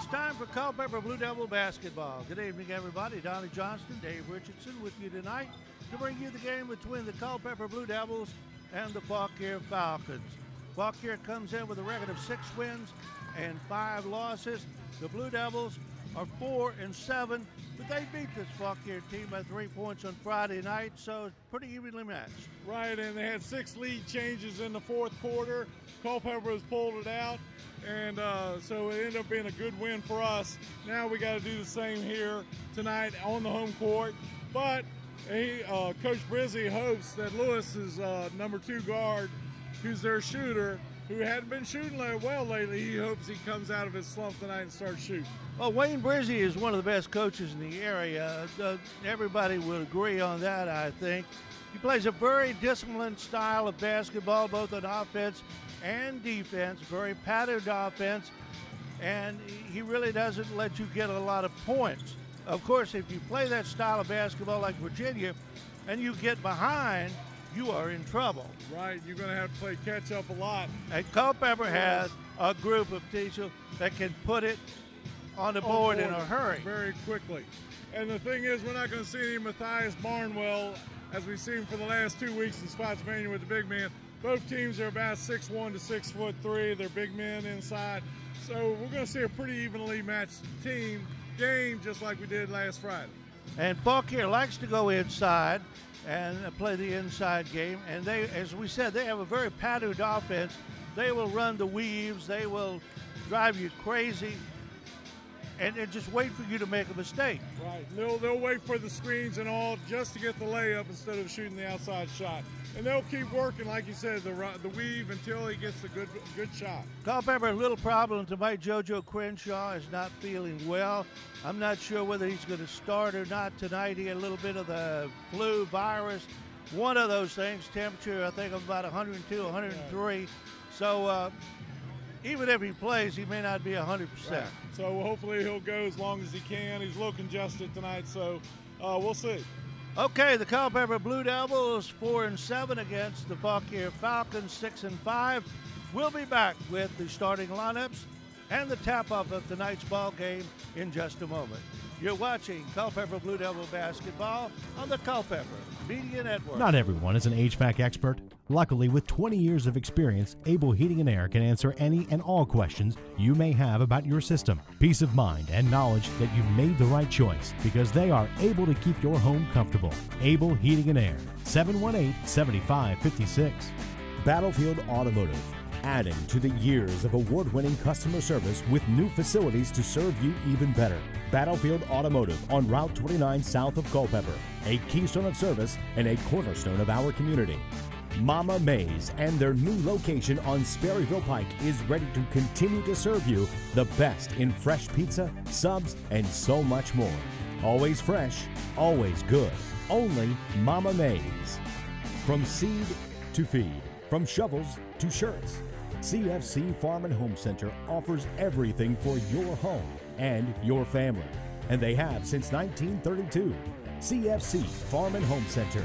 It's time for Culpeper Blue Devil basketball. Good evening, everybody. Donnie Johnston, Dave Richardson with you tonight to bring you the game between the Culpeper Blue Devils and the Fauquier Falcons. Fauquier comes in with a record of 6 wins and 5 losses. The Blue Devils are 4-7, but they beat this Fauquier team by 3 points on Friday night, so it's pretty evenly matched. Right, and they had 6 lead changes in the fourth quarter. Culpeper has pulled it out, and so it ended up being a good win for us. Now we got to do the same here tonight on the home court, but Coach Brizzi hopes that Lewis's number 2 guard, who's their shooter, who hadn't been shooting well lately, he hopes he comes out of his slump tonight and starts shooting. Well, Wayne Brizzi is one of the best coaches in the area. Everybody will agree on that, I think. He plays a very disciplined style of basketball, both on offense and defense, very patterned offense, and he really doesn't let you get a lot of points. Of course, if you play that style of basketball like Virginia and you get behind, you are in trouble. Right, you're going to have to play catch up a lot. And Culpeper has a group of teachers that can put it on the board in a hurry. Very quickly. And the thing is, we're not going to see any Matthias Barnwell as we've seen for the last 2 weeks in Spotsylvania with the big men. Both teams are about 6'1" to 6'3". They're big men inside. So we're going to see a pretty evenly matched game just like we did last Friday. And Fauquier likes to go inside and play the inside game. And they, as we said, they have a very patterned offense. They will run the weaves. They will drive you crazy and just wait for you to make a mistake. Right. They'll wait for the screens and all just to get the layup instead of shooting the outside shot. And they'll keep working, like you said, the weave until he gets a good shot. Culpeper, a little problem tonight. JoJo Crenshaw is not feeling well. I'm not sure whether he's going to start or not tonight. He had a little bit of the flu virus. One of those things, temperature, I think, of about 102, 103. So even if he plays, he may not be 100%. Right. So hopefully he'll go as long as he can. He's a little congested tonight, so we'll see. Okay, the Culpeper Blue Devils 4-7 against the Fauquier Falcons 6-5. We'll be back with the starting lineups and the tap-up of tonight's ball game in just a moment. You're watching Culpeper Blue Devil basketball on the Culpeper Media Network. Not everyone is an HVAC expert. Luckily, with 20 years of experience, Able Heating and Air can answer any and all questions you may have about your system. Peace of mind and knowledge that you've made the right choice because they are able to keep your home comfortable. Able Heating and Air, 718-7556. Battlefield Automotive, adding to the years of award-winning customer service with new facilities to serve you even better. Battlefield Automotive on Route 29 south of Culpeper, a keystone of service and a cornerstone of our community. Mama Mays and their new location on Sperryville Pike is ready to continue to serve you the best in fresh pizza, subs, and so much more. Always fresh, always good. Only Mama Mays. From seed to feed, from shovels to shirts, CFC Farm and Home Center offers everything for your home and your family. And they have since 1932. CFC Farm and Home Center.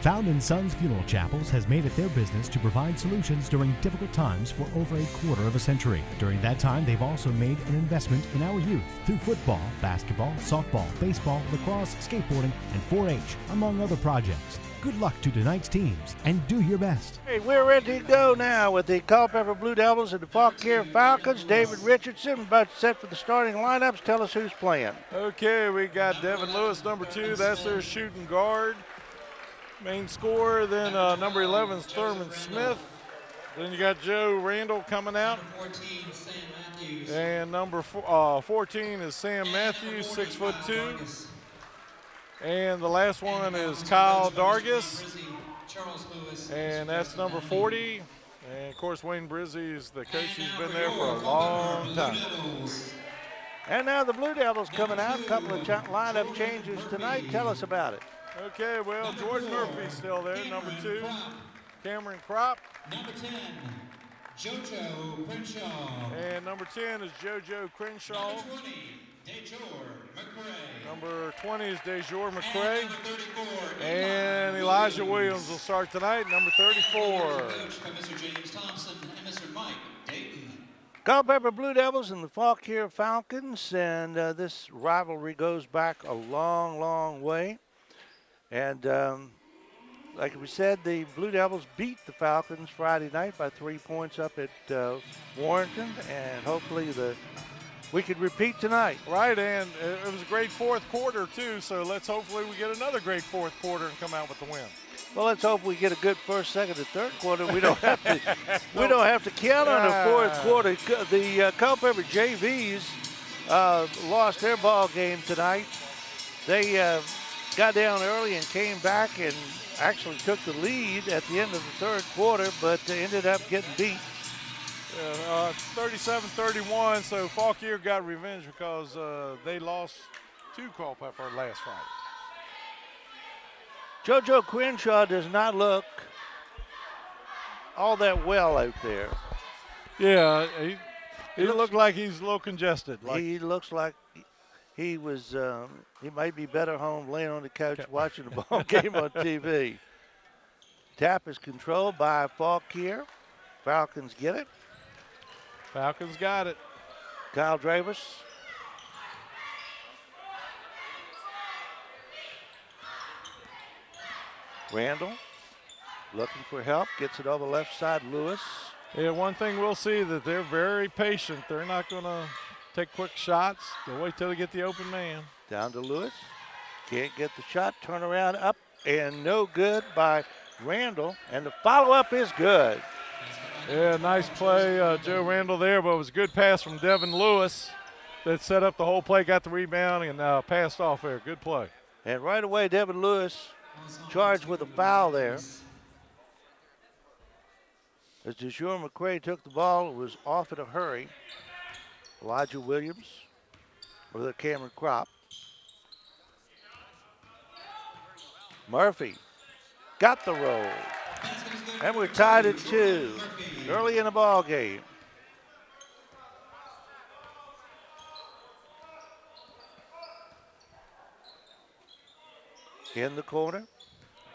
Found & Sons Funeral Chapels has made it their business to provide solutions during difficult times for over a quarter of a century. During that time, they've also made an investment in our youth through football, basketball, softball, baseball, lacrosse, skateboarding, and 4-H, among other projects. Good luck to tonight's teams, and do your best. Hey, we're ready to go now with the Culpeper Blue Devils and the Fauquier Falcons. David Richardson, about set for the starting lineups. Tell us who's playing. Okay, we got Devin Lewis, number 2. That's their shooting guard. Main scorer, then number 11 is Thurman Smith. Then you got Joe Randall coming out. And number 14 is Sam Matthews, 6'2". And the last one is Kyle Dargis. And that's number 40. And of course, Wayne Brizzi is the coach. He's been there for a long time. And now the Blue Devils coming out. A couple of lineup changes tonight. Tell us about it. Okay, well, George Murphy's still there, number 2. Cameron Kropp. Number 10, JoJo Crenshaw. And number 10 is JoJo Crenshaw. Number 20, Dejor McCray. Number 20 is Dejor McCray. And number 34, And Elijah Williams will start tonight, number 34. Coached by Mr. James Thompson and Mr. Mike Dayton. Culpeper Blue Devils and the Fauquier Falcons, and this rivalry goes back a long, long way. And like we said, the Blue Devils beat the Falcons Friday night by 3 points up at Warrenton, and hopefully we could repeat tonight. Right, and it was a great fourth quarter too, so let's hopefully we get another great fourth quarter and come out with the win. Well, let's hope we get a good first, second, and third quarter. We don't have to. We don't have to count on the fourth quarter. The Culpeper JVs lost their ball game tonight. They got down early and came back and actually took the lead at the end of the third quarter, but ended up getting beat. 37-31. So Fauquier got revenge because they lost to Culpeper last Friday. JoJo Crenshaw does not look all that well out there. Yeah, he looked like he's a little congested. He looks like he was. He might be better home laying on the couch watching the ball game on TV. Tap is controlled by Fauquier. Falcons get it. Falcons got it. Kyle Dravis. Randall looking for help, gets it over left side. Lewis. Yeah, one thing we'll see that they're very patient. They're not going to take quick shots. They'll wait till they get the open man. Down to Lewis. Can't get the shot. Turn around, up, and no good by Randall. And the follow-up is good. Yeah, nice play, Joe Randall there, but it was a good pass from Devin Lewis that set up the whole play, got the rebound, and passed off there. Good play. And right away, Devin Lewis charged with a foul there. As DeJour McCray took the ball, it was off in a hurry. Elijah Williams with a Cameron Crop. Murphy got the roll. And we're tied at 2 early in the ball game. In the corner,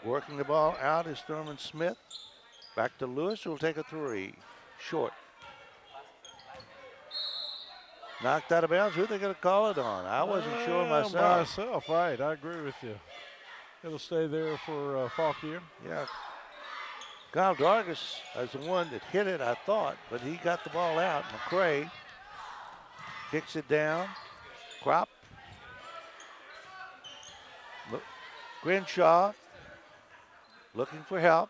working the ball out is Thurman Smith. Back to Lewis, who will take a three. Short. Knocked out of bounds. Who are they going to call it on? I wasn't sure myself. Right. I agree with you. It'll stay there for Fauquier. Yeah. Kyle Dargis is the one that hit it, I thought, but he got the ball out. McCray kicks it down. Crop. Crenshaw looking for help.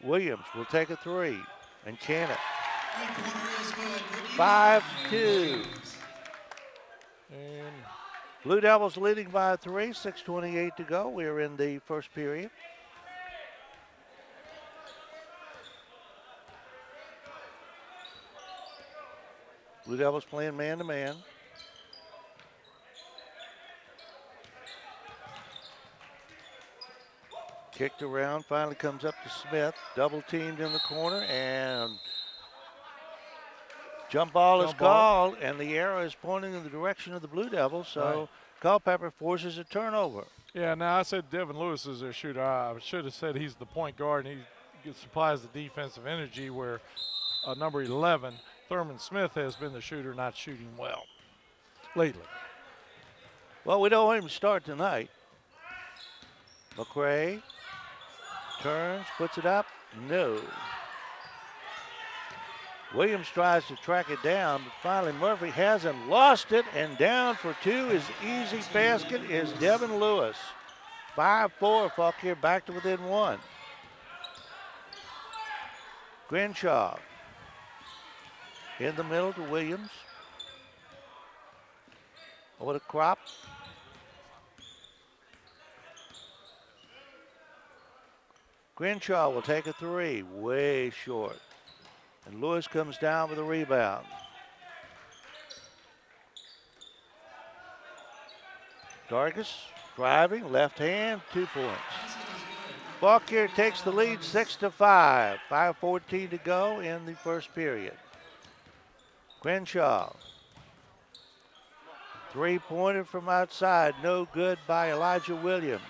Williams will take a three and can it. 5-2. And Blue Devils leading by 3, 6:28 to go. We are in the first period. Blue Devils playing man-to-man. Kicked around, finally comes up to Smith. Double teamed in the corner, and jump ball is called, and the arrow is pointing in the direction of the Blue Devils, so Culpeper forces a turnover. Yeah, now I said Devin Lewis is their shooter. I should have said he's the point guard, and he supplies the defensive energy, where number 11, Thurman Smith, has been the shooter, not shooting well lately. Well, we don't want him to start tonight. McCray turns, puts it up, no. Williams tries to track it down, but finally Murphy hasn't, lost it, and down for two is easy basket is Devin Lewis. 5-4, Fauquier back to within one. Crenshaw in the middle to Williams. Over to Crop. Crenshaw will take a three, way short. And Lewis comes down with a rebound. Dargis driving, left hand, 2 points. Fauquier takes the lead 6-5. 5:14 to go in the first period. Crenshaw. Three-pointer from outside, no good by Elijah Williams.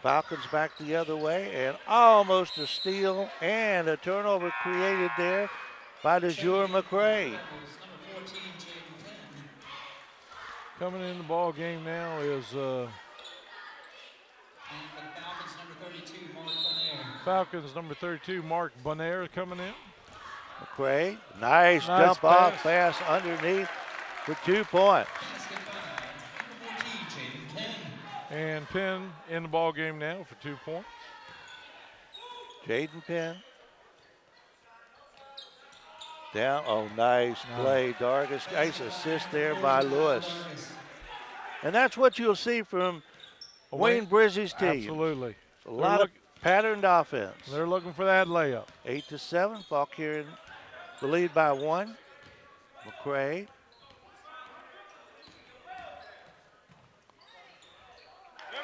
Falcons back the other way, and almost a steal and a turnover created there by DeJour McCray. Number 14, Jaden Penn. Coming in the ball game now is And for the Falcons, number 32, Mark Bonaire. Falcons number 32, Mark Bonaire coming in. McCray, nice dump off pass underneath for 2 points. Basket by number 14, Jaden Penn. And Penn in the ball game now for 2 points. Jaden Penn. Down, oh, nice play, Dargis. Nice assist there by Lewis. And that's what you'll see from Wayne Brizzy's team. Absolutely. A lot of patterned offense. They're looking for that layup. 8-7, Fauquier in the lead by 1. McCray.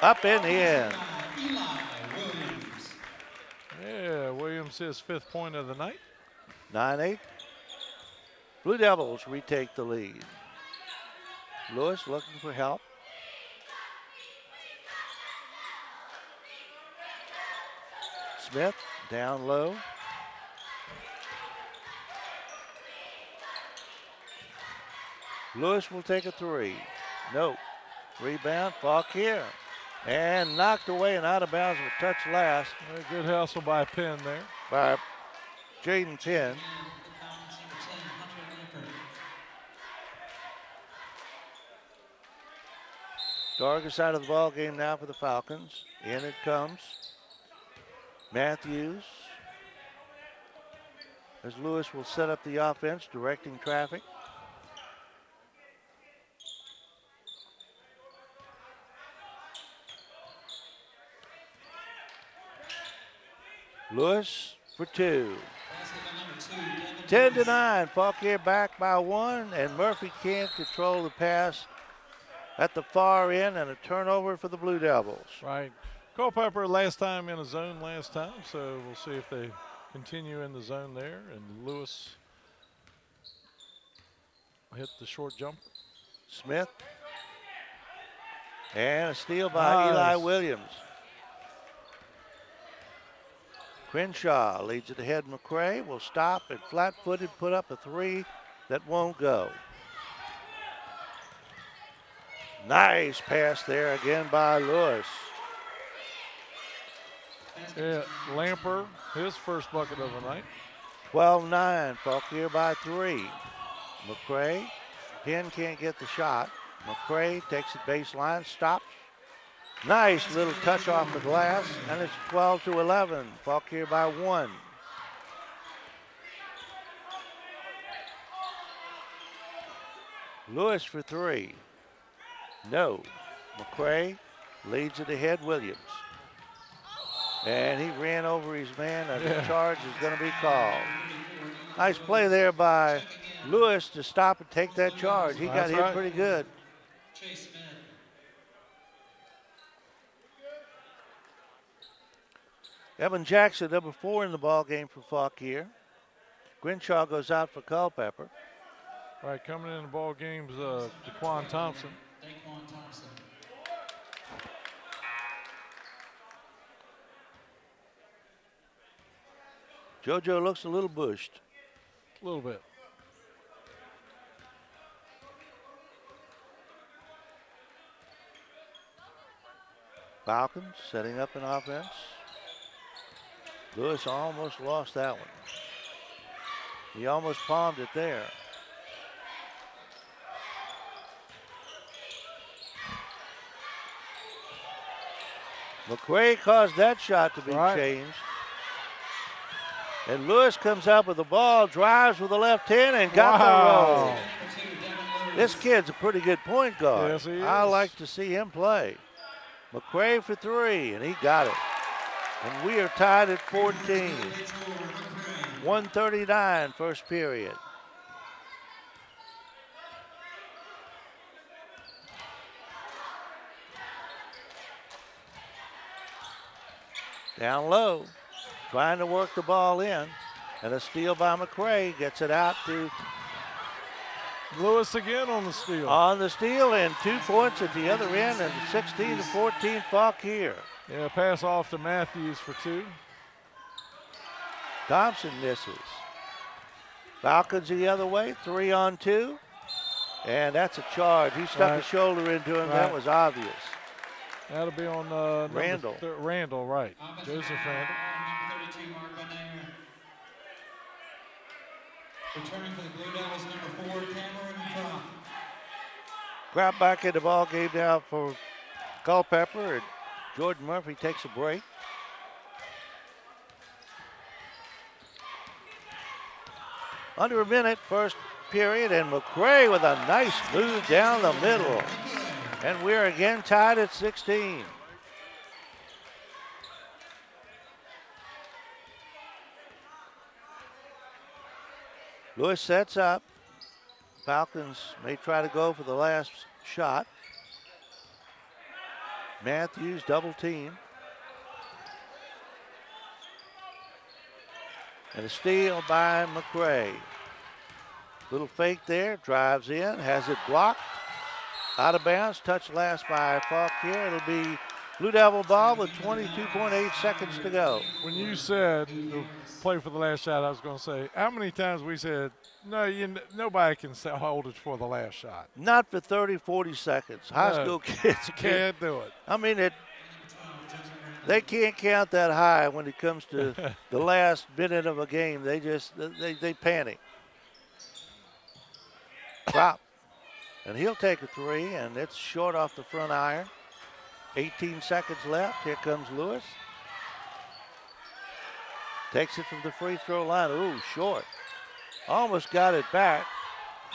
Up and in. Eli Williams. Yeah, Williams his 5th point of the night. 9-8. Blue Devils retake the lead. Lewis looking for help. Smith down low. Lewis will take a 3. Nope. Rebound, Fauquier. And knocked away and out of bounds with touch last A good hustle by Penn there. by Jaden Penn. Dargis out of the ball game now for the Falcons. In it comes Matthews. As Lewis will set up the offense, directing traffic. Lewis for 2. 10-9, Fauquier back by 1, and Murphy can't control the pass at the far end, and a turnover for the Blue Devils. Right. Culpeper last time in a zone last time, so we'll see if they continue in the zone there. And Lewis hit the short jumper. Smith. And a steal by Eli Williams. Crenshaw leads it ahead. McCray will stop and flat-footed put up a 3 that won't go. Nice pass there again by Lewis. Yeah, Lamper, his first bucket of the night. 12-9, Fauquier by 3. McCray, Penn can't get the shot. McCray takes it baseline, stops. Nice little touch off the glass, and it's 12-11, Fauquier by 1. Lewis for 3. No. McCray leads it ahead, Williams. And he ran over his man, and the charge is going to be called. Nice play there by Lewis to stop and take that charge. He got hit pretty good. Evan Jackson, number 4 in the ball game for Fauquier. Crenshaw goes out for Culpeper. All right, coming in the ball games, Daquan Thompson. JoJo looks a little bushed. A little bit. Falcons setting up an offense. Lewis almost lost that one. He almost palmed it there. McCray caused that shot to be changed. And Lewis comes up with the ball, drives with the left hand, and got the roll. This kid's a pretty good point guard. Yes, he is. I like to see him play. McCray for 3, and he got it. And we are tied at 14. 1:39 first period. Down low, trying to work the ball in, and a steal by McCray gets it out to Lewis again on the steal. On the steal, and 2 points at the other end, and 16-14 Fauquier. Yeah, pass off to Matthews for 2. Thompson misses. Falcons the other way, 3-on-2. And that's a charge. He stuck his shoulder into him. That was obvious. That'll be on Randall. Randall, right. Joseph Randall. Number 32, marked by Nair. Returning for the Blue Devils, number 4, Cameron Crop. Crop back in the ball game now for Culpeper, and Jordan Murphy takes a break. Under a minute, first period, and McCray with a nice move down the middle. And we're again tied at 16. Lewis sets up. Falcons may try to go for the last shot. Matthews double team. And a steal by McCray. Little fake there, drives in, has it blocked. Out of bounds, touched last by Fauquier. It'll be Blue Devil ball with 22.8 seconds to go. When you said play for the last shot, I was going to say, how many times we said, no, nobody can hold it for the last shot. Not for 30, 40 seconds. High school kids can't do it. I mean, they can't count that high when it comes to the last minute of a game. They just, they panic. Drop. And he'll take a three, and it's short off the front iron. 18 seconds left. Here comes Lewis. Takes it from the free throw line. Ooh, short. Almost got it back.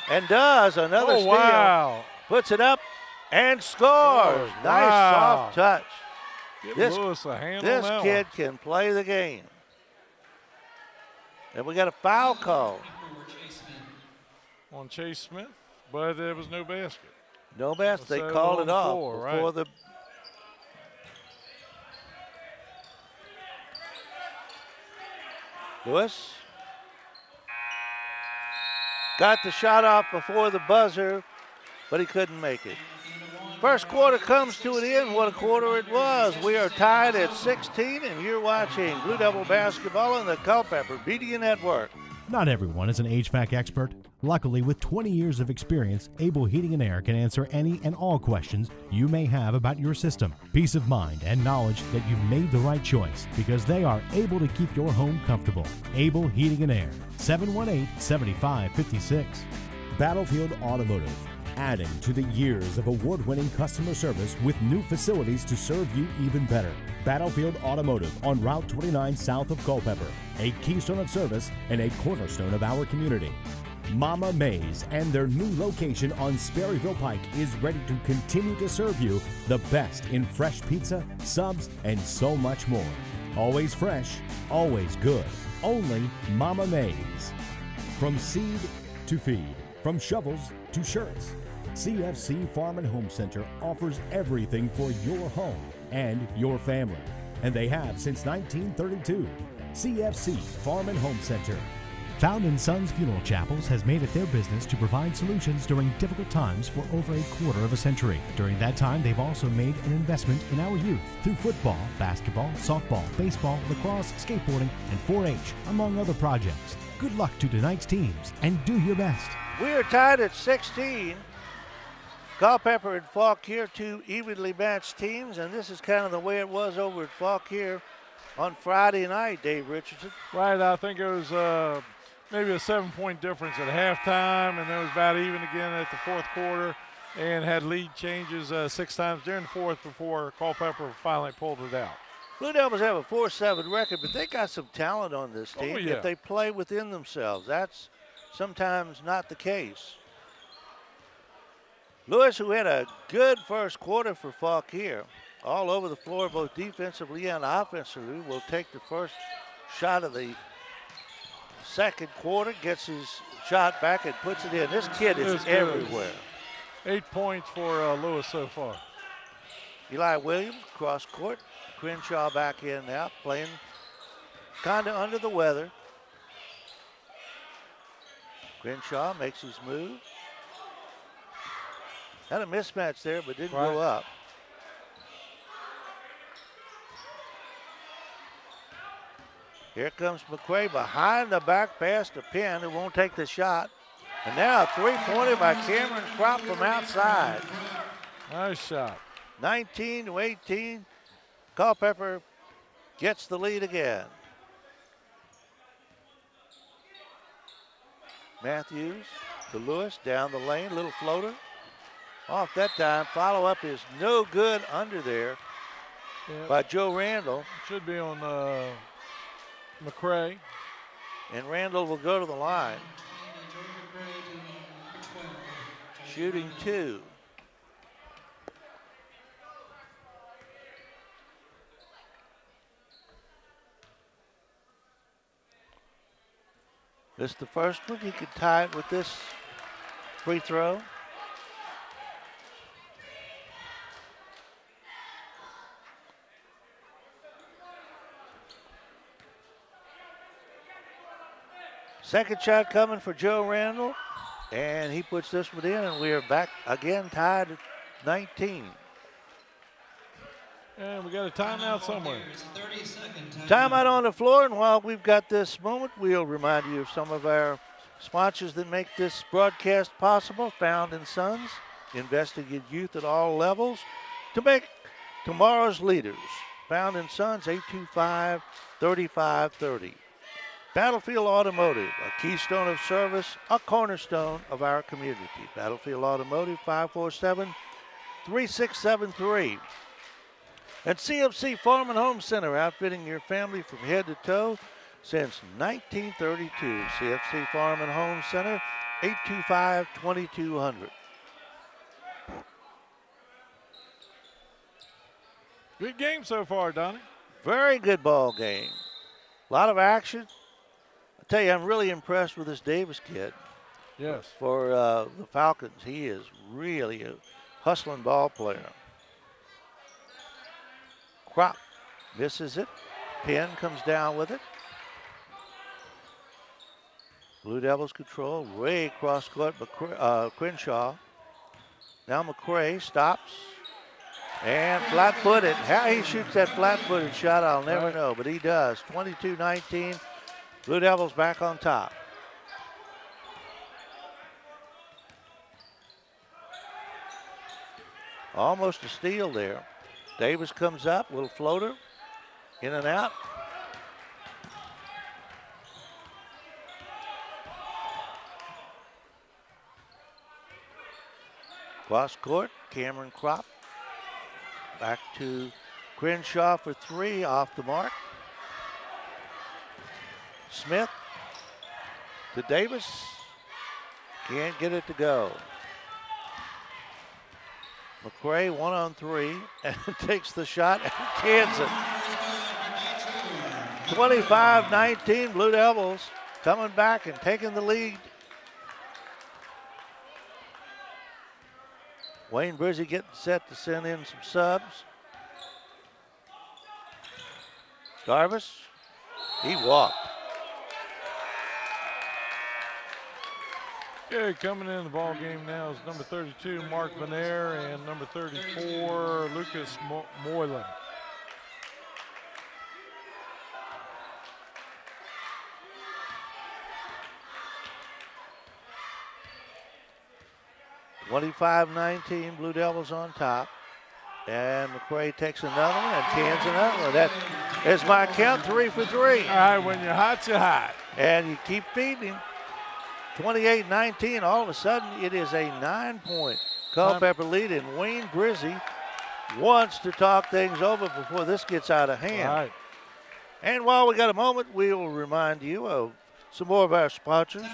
And does another steal. Wow. Puts it up and scores. Nice soft touch. Give Lewis a handle. This kid can play the game. And we got a foul call on Chase Smith, but there was no basket. No basket. They called it off before the. Lewis got the shot off before the buzzer, but he couldn't make it. First quarter comes to an end. What a quarter it was. We are tied at 16, and you're watching Blue Devil basketball on the Culpeper Media Network. Not everyone is an HVAC expert. Luckily, with 20 years of experience, Able Heating and Air can answer any and all questions you may have about your system. Peace of mind and knowledge that you've made the right choice because they are able to keep your home comfortable. Able Heating and Air, 718-7556. Battlefield Automotive, adding to the years of award-winning customer service with new facilities to serve you even better. Battlefield Automotive on Route 29 south of Culpeper, a keystone of service and a cornerstone of our community. Mama Mays and their new location on Sperryville Pike is ready to continue to serve you the best in fresh pizza, subs, and so much more. Always fresh, always good. Only Mama Mays. From seed to feed, from shovels to shirts, CFC Farm and Home Center offers everything for your home and your family. And they have since 1932. CFC Farm and Home Center. Found in Sons Funeral Chapels has made it their business to provide solutions during difficult times for over a quarter of a century. During that time, they've also made an investment in our youth through football, basketball, softball, baseball, lacrosse, skateboarding, and 4-H, among other projects. Good luck to tonight's teams, and do your best. We are tied at 16. Culpeper and Fauquier, two evenly matched teams, and this is kind of the way it was over at Fauquier on Friday night, Dave Richardson. Right, I think it was maybe a 7-point difference at halftime, and then it was about even again at the fourth quarter, and had lead changes 6 times during the fourth before Culpeper finally pulled it out. Blue Devils have a 4-7 record, but they got some talent on this team. Oh, yeah. If they play within themselves. That's sometimes not the case. Lewis, who had a good first quarter for Fauquier, all over the floor, both defensively and offensively, will take the first shot of the second quarter, gets his shot back and puts it in. This kid is everywhere. 8 points for Lewis so far. Eli Williams, cross court. Crenshaw back in now, playing kind of under the weather. Crenshaw makes his move. Had a mismatch there, but didn't go up. Here comes McQuay behind the back pass to Penn, who won't take the shot. And now a three-pointer by Cameron Crop from outside. Nice shot. 19-18. Culpeper gets the lead again. Matthews to Lewis down the lane, little floater. Off that time. Follow-up is no good under there by Joe Randall. Should be on McCray. And Randall will go to the line. Shooting 2. This is the first one. He could tie it with this free throw. Second shot coming for Joe Randall, and he puts this one in, and we are back again tied at 19. And we got a timeout somewhere. Timeout on the floor, and while we've got this moment, we'll remind you of some of our sponsors that make this broadcast possible. Found in Sons, investing in youth at all levels to make tomorrow's leaders. Found in Sons, 825-3530. Battlefield Automotive, a keystone of service, a cornerstone of our community. Battlefield Automotive, 547-3673. And CFC Farm and Home Center, outfitting your family from head to toe since 1932. CFC Farm and Home Center, 825-2200. Good game so far, Donnie. Very good ball game. A lot of action. I tell you, I'm really impressed with this Davis kid. Yes. For the Falcons, he is really a hustling ball player. Crop misses it. Penn comes down with it. Blue Devils control way across court, but Crenshaw. Now McCray stops. And flat-footed. How he shoots that flat-footed shot, I'll never know, but he does. 22-19. Blue Devils back on top. Almost a steal there. Davis comes up, little floater, in and out. Cross court, Cameron Crop. Back to Crenshaw for three, off the mark. Smith to Davis. Can't get it to go. McCray 1-on-3 and takes the shot and cans it. 25-19, Blue Devils coming back and taking the lead. Wayne Brizzy getting set to send in some subs. Darvis, he walked. Okay, coming in the ball game now is number 32, Mark Venaire, and number 34, Lucas Moylan. (25-19), Blue Devils on top. And McCray takes another one and cans another one. That is my count, 3 for 3. All right, when you're hot, you're hot. And you keep feeding him. 28-19, all of a sudden it is a 9-point Culpeper lead, and Wayne Brizzy wants to talk things over before this gets out of hand. Right. And while we got a moment, we will remind you of some more of our sponsors.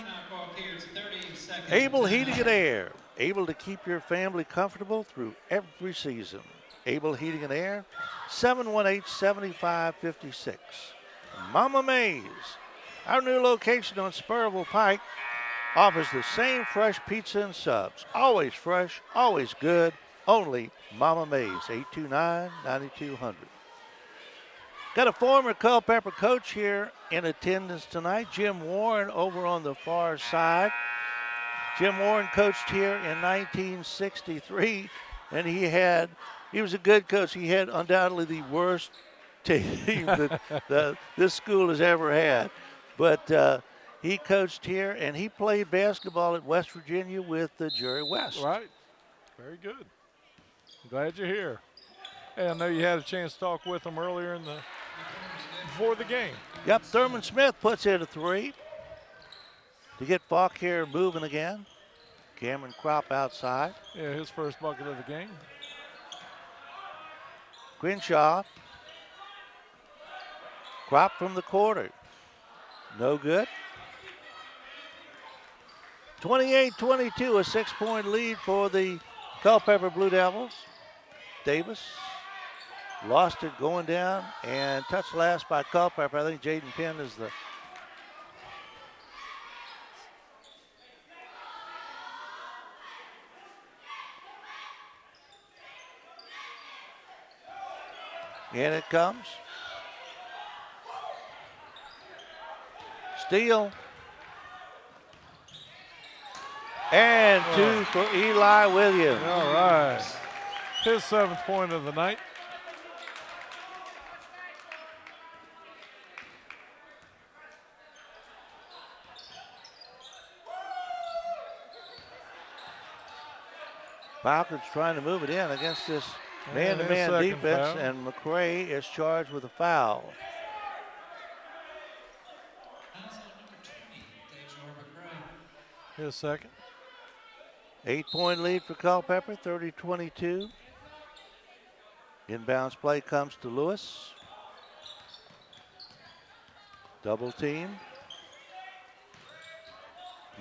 Able Heating and Air, able to keep your family comfortable through every season. Able Heating and Air, 718-7556. Mama Mays, our new location on Spurville Pike, offers the same fresh pizza and subs. Always fresh, always good. Only Mama Mays, 829-9200. Got a former Culpeper coach here in attendance tonight, Jim Warren, over on the far side. Jim Warren coached here in 1963, and he was a good coach. He had undoubtedly the worst team that this school has ever had. But he coached here, and he played basketball at West Virginia with Jerry West. Right. Very good. I'm glad you're here. Hey, I know you had a chance to talk with him earlier before the game. Yep, Thurman Smith puts in a 3 to get Fauquier moving again. Cameron Kropp outside. Yeah, his first bucket of the game. Crenshaw. Kropp from the corner. No good. 28-22, a 6-point lead for the Culpeper Blue Devils. Davis lost it going down and touched last by Culpeper. I think Jaden Penn is the in it comes. Steal. And 2 for Eli Williams. All right. His 7th point of the night. Falcons trying to move it in against this man-to-man defense, foul. and McCray is charged with a foul. His second. 8-point lead for Culpeper, 30-22. Inbounds play comes to Lewis. Double team.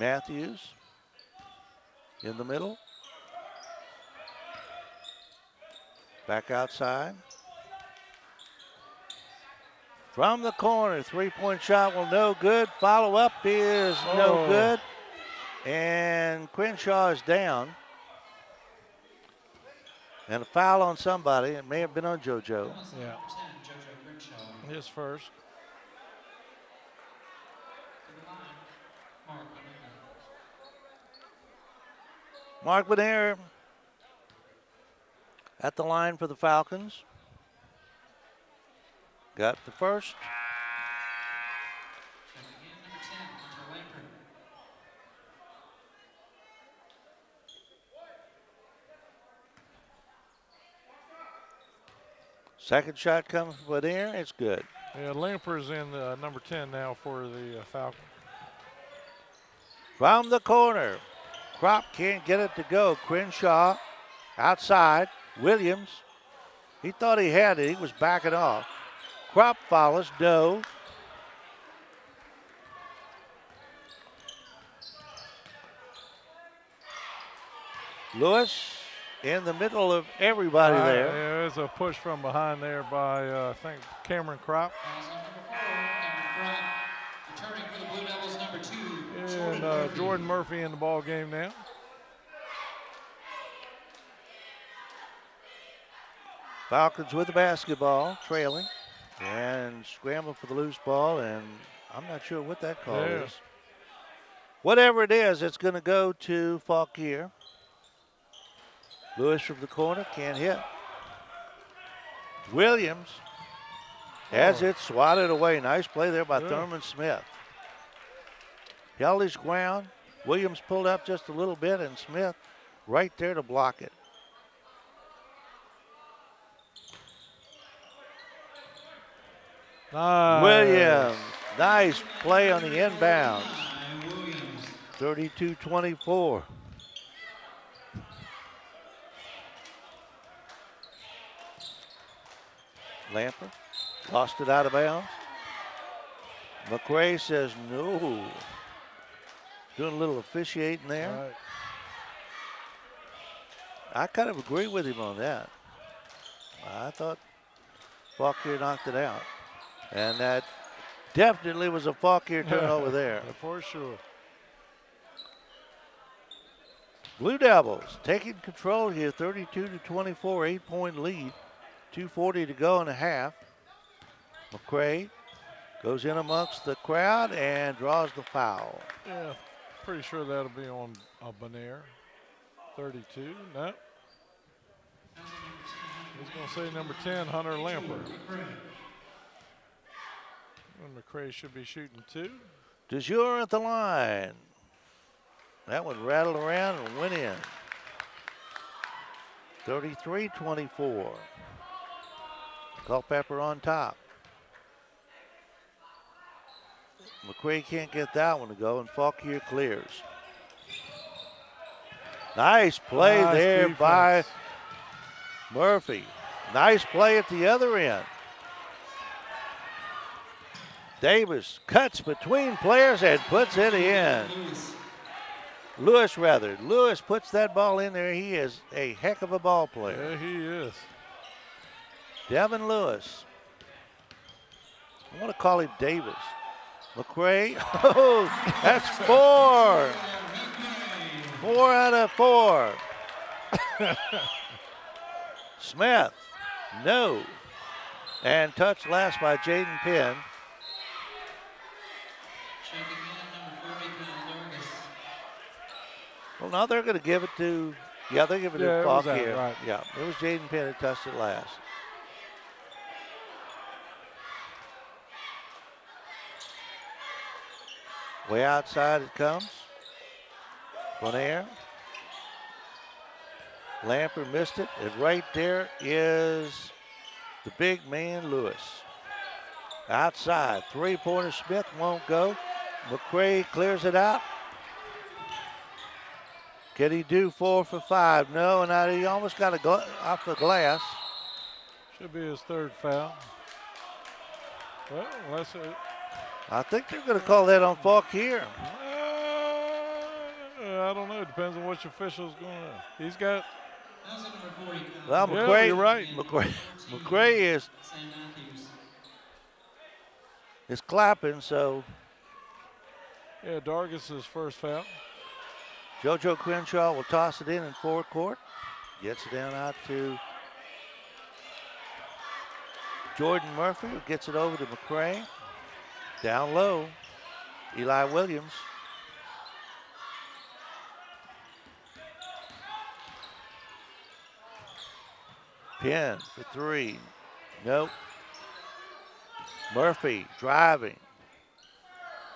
Matthews in the middle. Back outside. From the corner, 3-point shot will no good. Follow up is no good. And Crenshaw is down. And a foul on somebody. It may have been on JoJo. Yeah. His first. Mark Benair at the line for the Falcons. Got the first. Second shot comes from Benair. It's good. Yeah, Lamper's in number 10 now for the Falcons. From the corner. Kropp can't get it to go. Crenshaw outside. Williams. He thought he had it. He was backing off. Kropp follows. No. Lewis in the middle of everybody there. Yeah, there's a push from behind there by, I think, Cameron Kropp. Returning for the Blue Devils, number 2, And Jordan Murphy in the ball game now. Falcons with the basketball, trailing, and scrambling for the loose ball, and I'm not sure what that call is. Whatever it is, it's going to go to Fauquier. Lewis from the corner, can't hit. Williams has it swatted away. Nice play there by Thurman Smith. Held his ground. Williams pulled up just a little bit, and Smith right there to block it. Nice. Williams, nice play on the inbounds. 32-24. Lamper lost it out of bounds. McCray says no. Doing a little officiating there. Right. I kind of agree with him on that. I thought Fauquier knocked it out. And that definitely was a Fauquier turnover there. For sure. Blue Devils taking control here, 32-24, 8-point lead. 2:40 to go in a half. McCray goes in amongst the crowd and draws the foul. Yeah, pretty sure that'll be on Benair. 32, no. He's going to say number 10, Hunter Lamper. And McCray should be shooting 2. DeJure at the line. That one rattled around and went in. 33-24. Culpeper on top. McCray can't get that one to go, and Fauquier clears. Nice play there defense by Murphy. Nice play at the other end. Davis cuts between players and puts it in. Lewis puts that ball in there. He is a heck of a ball player. Yeah, he is. Devin Lewis. I want to call him Davis. McCray. Oh, that's 4. 4 out of 4. Smith. No. And touch last by Jaden Penn. Well, now they're going to give it to, they're giving it to Fauquier. Right. Yeah, it was Jaden Penn who touched it last. Way outside it comes. Bonaire. Lamper missed it, and right there is the big man, Lewis. Outside, three-pointer. Smith won't go. McCray clears it out. Can he do 4 for 5? No, and he almost got off the glass. Should be his 3rd foul. Well, unless it. I think they're going to call that on Fauquier. I don't know. It depends on which official's going on. He's got. Well, McCray, yeah, you're right. McCray is clapping, so. Yeah, Dargis' first foul. JoJo Crenshaw will toss it in forward court. Gets it down out to Jordan Murphy, who gets it over to McCray. Down low, Eli Williams. Penn for 3. Nope. Murphy driving.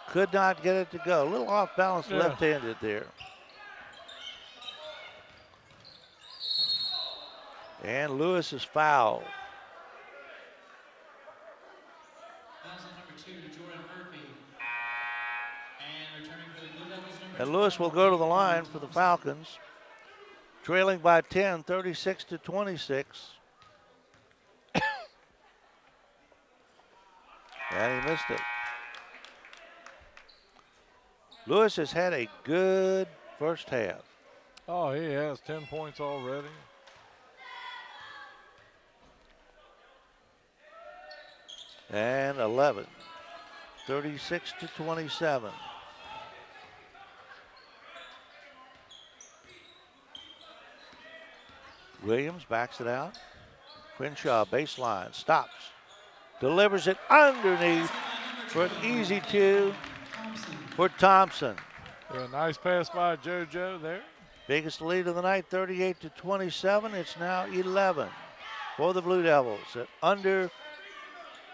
Could not get it to go. A little off balance, left-handed there. And Lewis is fouled. And Lewis will go to the line for the Falcons. Trailing by 10, 36-26. And he missed it. Lewis has had a good first half. Oh, he has 10 points already. And 11, 36-27. Williams backs it out. Crenshaw baseline, stops. Delivers it underneath for an easy 2 for Thompson. Yeah, nice pass by JoJo there. Biggest lead of the night, 38-27. It's now 11 for the Blue Devils at under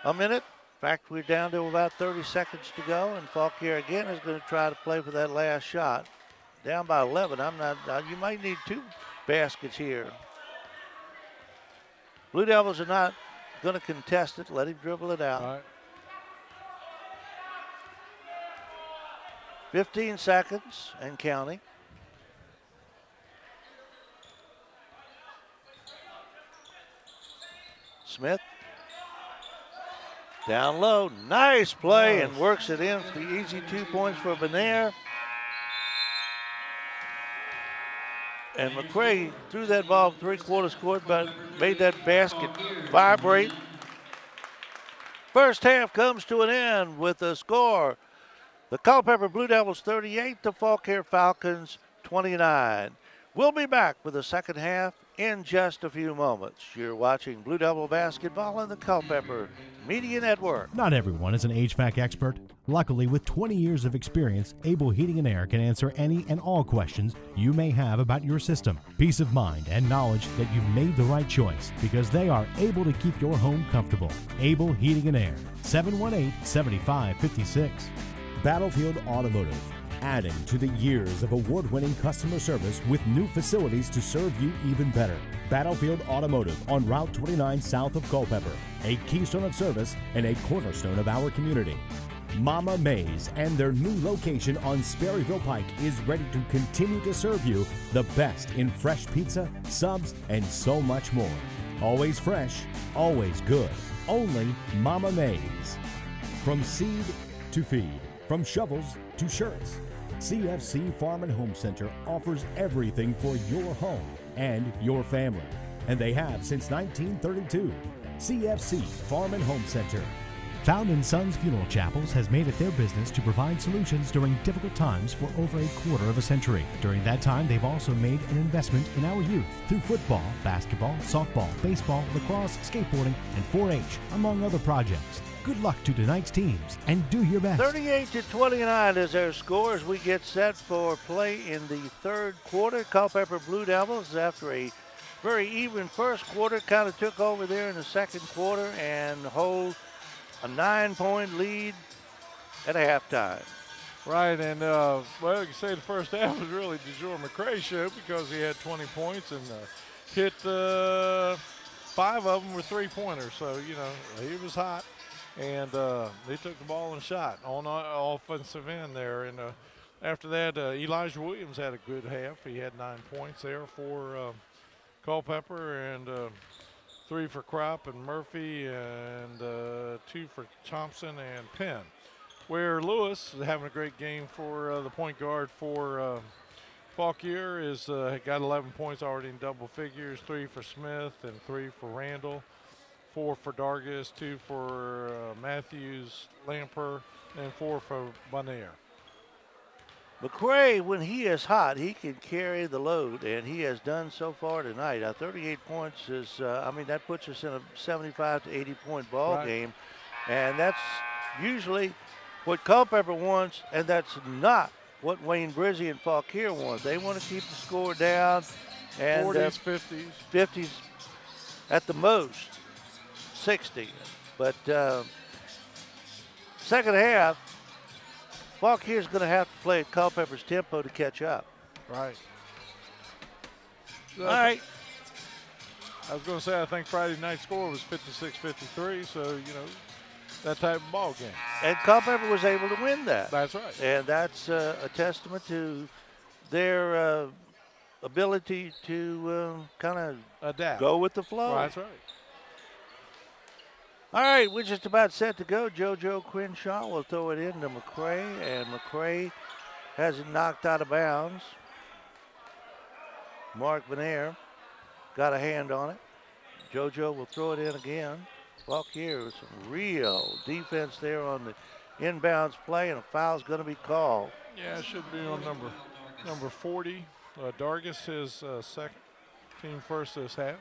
a minute. In fact, we're down to about 30 seconds to go, and Fauquier again is going to try to play for that last shot. Down by 11. You might need 2 baskets here. Blue Devils are not going to contest it. Let him dribble it out. All right. 15 seconds and counting. Smith. Down low. Nice play and works it in for the easy 2 points for Bonaire. And McCray threw that ball 3/4 court, but made that basket vibrate. First half comes to an end with a score. The Culpeper Blue Devils 38, the Fauquier Falcons 29. We'll be back with the second half in just a few moments. You're watching Blue Devil basketball on the Culpeper Media Network. Not everyone is an HVAC expert. Luckily, with 20 years of experience, Able Heating and Air can answer any and all questions you may have about your system. Peace of mind and knowledge that you've made the right choice because they are able to keep your home comfortable. Able Heating and Air, 718-7556. Battlefield Automotive, adding to the years of award-winning customer service with new facilities to serve you even better. Battlefield Automotive on Route 29 south of Culpeper, a keystone of service and a cornerstone of our community. Mama Mays and their new location on Sperryville Pike is ready to continue to serve you the best in fresh pizza, subs, and so much more. Always fresh, always good. Only Mama Mays. From seed to feed, from shovels to shirts, CFC Farm and Home Center offers everything for your home and your family. And they have since 1932. CFC Farm and Home Center. Found in Sons Funeral Chapels has made it their business to provide solutions during difficult times for over a quarter of a century. During that time, they've also made an investment in our youth through football, basketball, softball, baseball, lacrosse, skateboarding, and 4-H, among other projects. Good luck to tonight's teams, and do your best. 38-29 is our score as we get set for play in the third quarter. Culpeper Blue Devils, after a very even first quarter, kind of took over there in the second quarter and hold a 9-point lead at halftime. Right, and well, you can say the first half was really DeJour McCrae's show because he had 20 points and hit 5 of them were three-pointers. So, you know, he was hot, and they took the ball and shot on offensive end there. And after that, Elijah Williams had a good half. He had 9 points there for Culpeper, and 3 for Kropp and Murphy, and 2 for Thompson and Penn. Where Lewis is having a great game for the point guard for Fauquier is got 11 points already in double figures, 3 for Smith and 3 for Randall, 4 for Dargis, 2 for Matthews, Lamper, and 4 for Bonnier. McCrae, when he is hot, he can carry the load, and he has done so far tonight. 38 points is, I mean, that puts us in a 75 to 80-point ball game, and that's usually what Culpeper wants, and that's not what Wayne Brizzy and Fauquier want. They want to keep the score down, and 40s, 50s. 50s at the most, 60. But second half, Fauquier's going to have to play at Culpeper's tempo to catch up. Right. All right. I was going to say, I think Friday night score was 56-53, so, you know, that type of ball game. And Culpeper was able to win that. That's right. And that's a testament to their ability to kind of adapt, go with the flow. That's right. All right, we're just about set to go. JoJo Quinshaw will throw it into McCrae, and McCrae has it knocked out of bounds. Mark Vanier got a hand on it. JoJo will throw it in again. Fauquier with some real defense there on the inbounds play, and a foul's going to be called. Yeah, it should be on number 40. Dargis, his second, team first this half.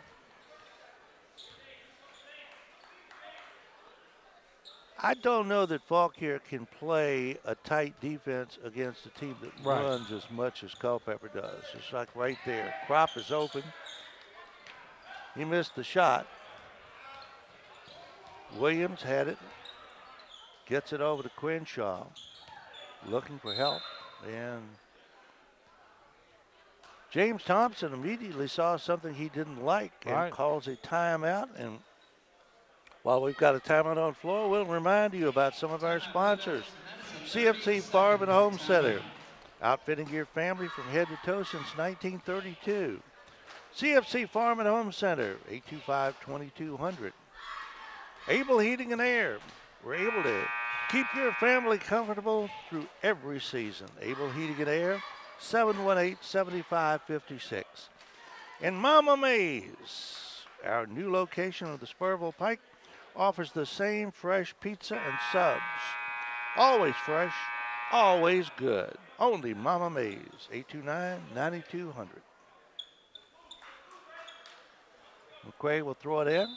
I don't know that Fauquier can play a tight defense against a team that runs as much as Culpeper does. It's like right there. Kropp is open. He missed the shot. Williams had it. Gets it over to Quinshaw. Looking for help. And James Thompson immediately saw something he didn't like and calls a timeout. And while we've got a timeout on the floor, we'll remind you about some of our sponsors. CFC Farm and Home Center, outfitting your family from head to toe since 1932. CFC Farm and Home Center, 825-2200. Able Heating and Air, we're able to keep your family comfortable through every season. Able Heating and Air, 718-7556. And Mama Mays, our new location of the Sperryville Pike, offers the same fresh pizza and subs. Always fresh, always good. Only Mama Mays, 829-9200. McCray will throw it in.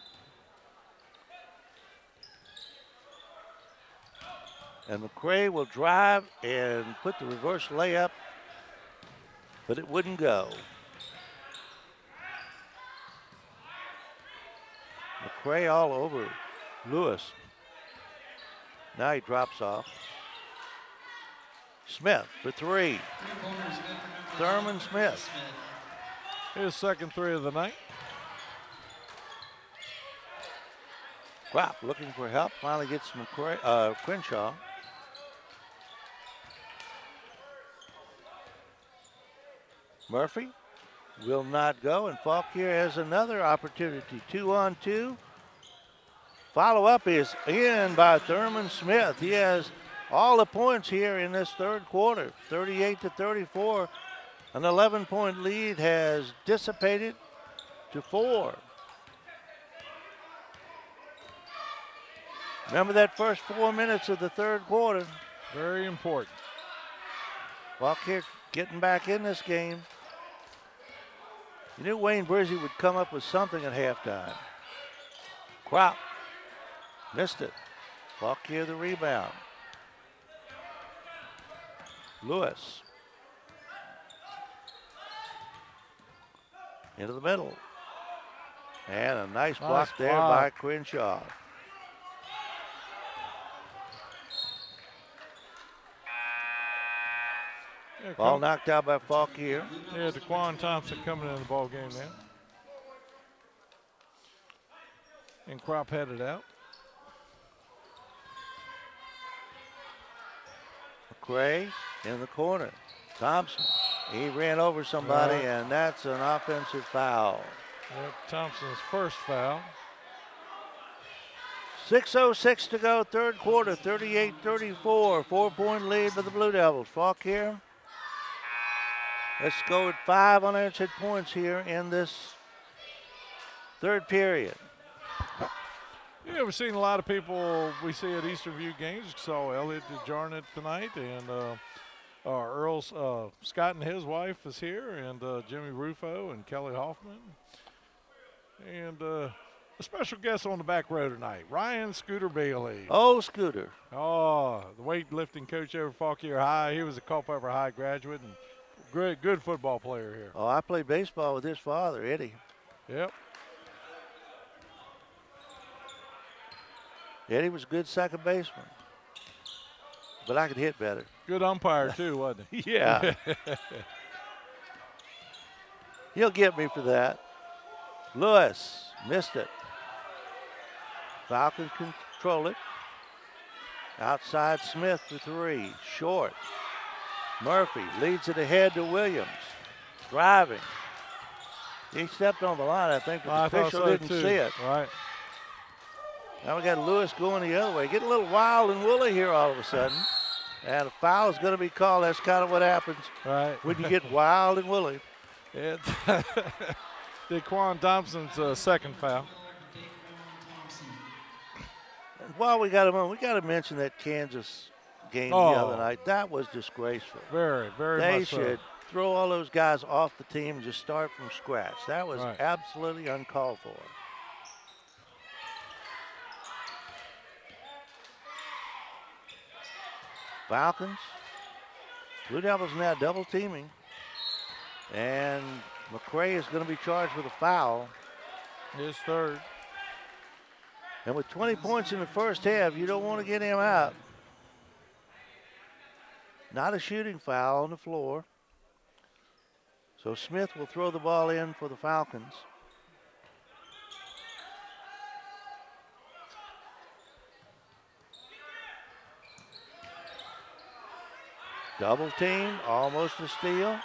And McCray will drive and put the reverse layup, but it wouldn't go. McCray all over Lewis. Now he drops off. Smith for three. Thurman Smith. His second three of the night. Crop looking for help. Finally gets Crenshaw. Murphy will not go, and Fauquier has another opportunity. 2-on-2. Follow-up is in by Thurman Smith. He has all the points here in this third quarter, 38-34. An 11-point lead has dissipated to 4. Remember that first 4 minutes of the third quarter. Very important. Fauquier getting back in this game. You knew Wayne Brizzy would come up with something at halftime. Crop missed it. Fauquier the rebound. Lewis into the middle. And a nice block there by Crenshaw. Yeah, Ball knocked out by Fauquier. Yeah, DeQuan Thompson coming in the ball game now. And Crop headed out. McCray in the corner. Thompson, he ran over somebody, and that's an offensive foul. Yep, Thompson's first foul. 6:06 to go, third quarter, 38-34. 4-point lead for the Blue Devils. Fauquier has scored 5 unanswered points here in this third period. Yeah, we've seen a lot of people we see at Eastern View games. Saw Elliot DeJarnett tonight, and Earl Scott and his wife is here, and Jimmy Rufo and Kelly Hoffman. And a special guest on the back row tonight, Ryan Scooter Bailey. Oh, Scooter. Oh, the weightlifting coach over Fauquier High. He was a Culpeper High graduate and good football player here. Oh, I played baseball with his father, Eddie. Yep. Eddie was a good second baseman, but I could hit better. Good umpire, too, wasn't he? Yeah. He'll get me for that. Lewis missed it. Falcons control it. Outside Smith for 3. Short. Murphy leads it ahead to Williams. Driving. He stepped on the line, I think, but the official didn't see it. Right. Now we got Lewis going the other way. Getting a little wild and woolly here all of a sudden. And a foul is going to be called. That's kind of what happens when you get wild and woolly. It's DeQuan Thompson's second foul. And while we got him on, we got to mention that Kansas game the other night. That was disgraceful. Very, very They much so. should throw all those guys off the team and just start from scratch. That was absolutely uncalled for. Falcons. Blue Devils now double teaming. And McCray is going to be charged with a foul. His third. And with 20 points in the first half, you don't want to get him out. Not a shooting foul on the floor. So Smith will throw the ball in for the Falcons. Double team, almost a steal.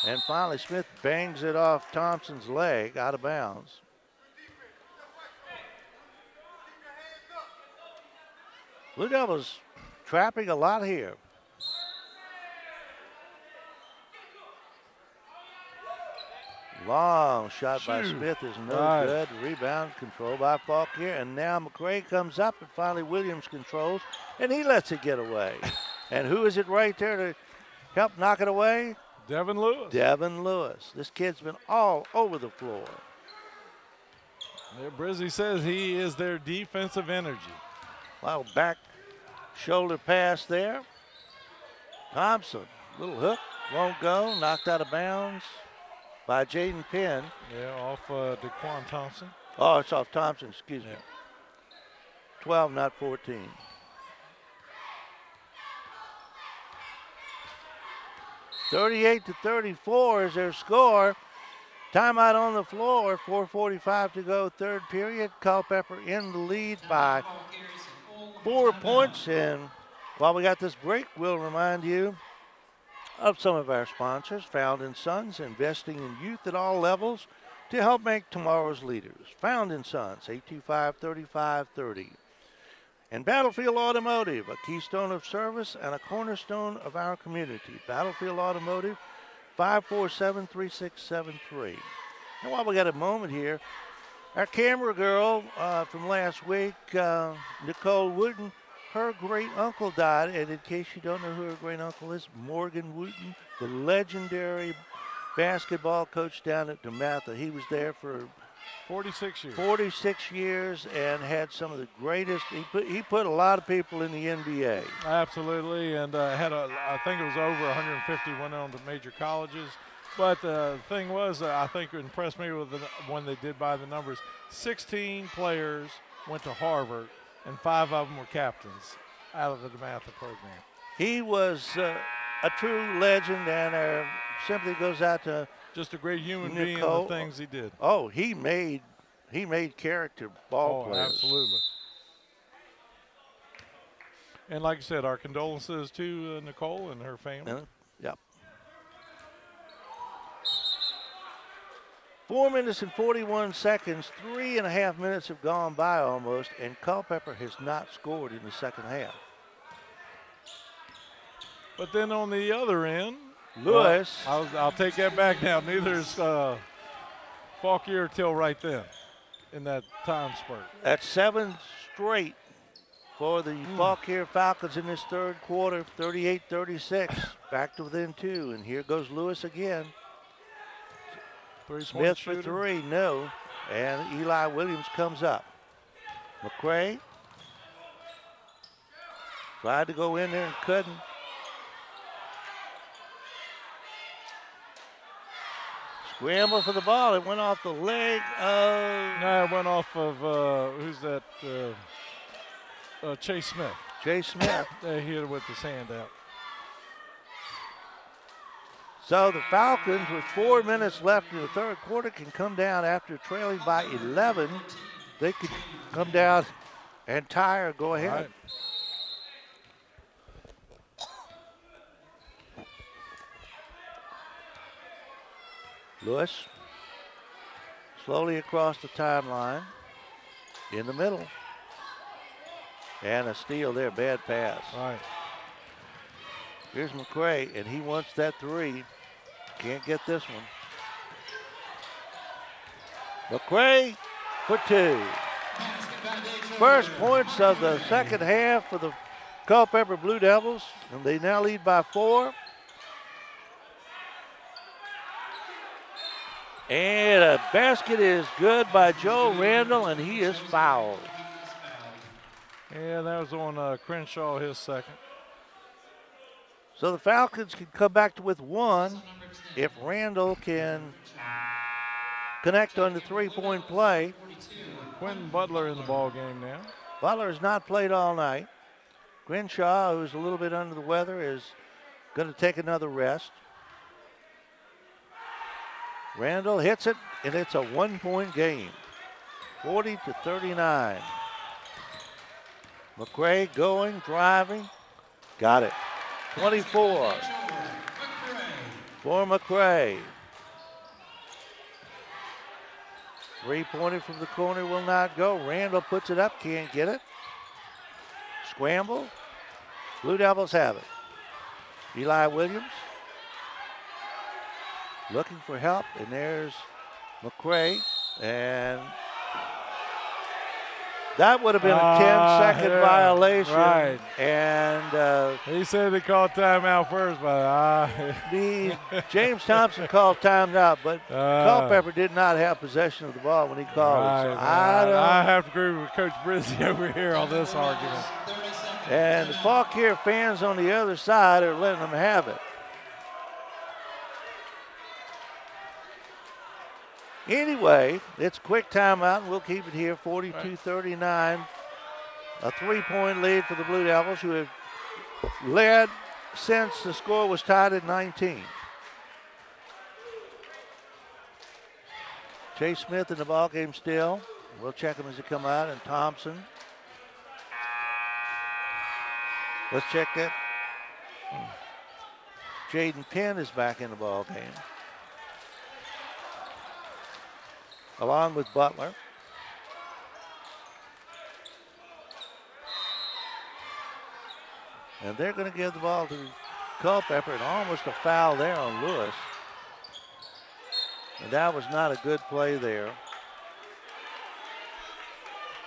And finally Smith bangs it off Thompson's leg out of bounds. Blue Devils trapping a lot here. Long shot by Smith is no good. Rebound controlled by Fauquier. And now McCray comes up and finally Williams controls. And he lets it get away. And who is it right there to help knock it away? Devin Lewis. Devin Lewis. This kid's been all over the floor. Yeah, Brizzy says he is their defensive energy. Wow, back shoulder pass there. Thompson, little hook, won't go, knocked out of bounds by Jaden Penn. Yeah, off DeQuan Thompson. Oh, it's off Thompson, excuse me. Yeah. 12, not 14. (38-34) is their score. Timeout on the floor, 4:45 to go, third period. Culpeper in the lead by 4 points. And while we got this break, we'll remind you of some of our sponsors. Found in Sons, investing in youth at all levels to help make tomorrow's leaders. Found in Sons, 825-3530. And Battlefield Automotive, a keystone of service and a cornerstone of our community. Battlefield Automotive, 547-3673. And while we got a moment here, our camera girl from last week, Nicole Wooten, her great uncle died. And in case you don't know who her great uncle is, Morgan Wooten, the legendary basketball coach down at DeMatha. He was there for 46 years. 46 years and had some of the greatest. He put a lot of people in the NBA. Absolutely, and I think it was over 150 went on to major colleges. But the thing was, I think it impressed me with when they did by the numbers. 16 players went to Harvard, and 5 of them were captains out of the DeMatha program. He was a true legend, and simply goes out to just a great human Nicole. being, the things he did. Oh, he made character ball players. Absolutely. And like I said, our condolences to Nicole and her family. Yep. 4 minutes and 41 seconds, 3.5 minutes have gone by almost, and Culpeper has not scored in the second half. But then on the other end, Lewis. I'll take that back now. Neither is Fauquier till right then in that time spurt. That's 7 straight for the Fauquier Falcons in this third quarter, 38-36. Back to within 2, and here goes Lewis again. Smith for 3, no. And Eli Williams comes up. McCray tried to go in there and couldn't. Scramble for the ball. It went off the leg of... No, it went off of, who's that? Chase Smith. Chase Smith. They hit it with his hand out. So the Falcons, with 4 minutes left in the third quarter, can come down after trailing by 11. They could come down and tie or go ahead. Right. Lewis slowly across the timeline in the middle. And a steal there, bad pass. Right. Here's McCray, and he wants that 3. Can't get this one. McCray for 2. First points of the second half for the Culpeper Blue Devils, and they now lead by 4. And a basket is good by Joe Randall, and he is fouled. Yeah, that was on Crenshaw, his second. So the Falcons can come back with 1 if Randall can connect on the 3-point play. Quentin Butler in the ball game now. Butler has not played all night. Crenshaw, who's a little bit under the weather, is going to take another rest. Randall hits it, and it's a 1-point game, 40-39. McCray going, driving, got it. 24 for McCray. 3-pointer from the corner will not go. Randall puts it up, can't get it. Scramble. Blue Devils have it. Eli Williams looking for help, and there's McCray, and That would have been a 10-second violation. Right. And he said he called timeout first, but James Thompson called timeout, but Culpeper did not have possession of the ball when he called it. So I have to agree with Coach Brizzi over here on this argument. And the Fauquier fans on the other side are letting them have it. Anyway, it's a quick timeout, and we'll keep it here, 42-39. A 3-point lead for the Blue Devils, who have led since the score was tied at 19. Chase Smith in the ballgame still. We'll check him as he come out, and Thompson. Let's check that. Jaden Penn is back in the ballgame, along with Butler. And they're going to give the ball to Culpeper, and almost a foul there on Lewis. And that was not a good play there.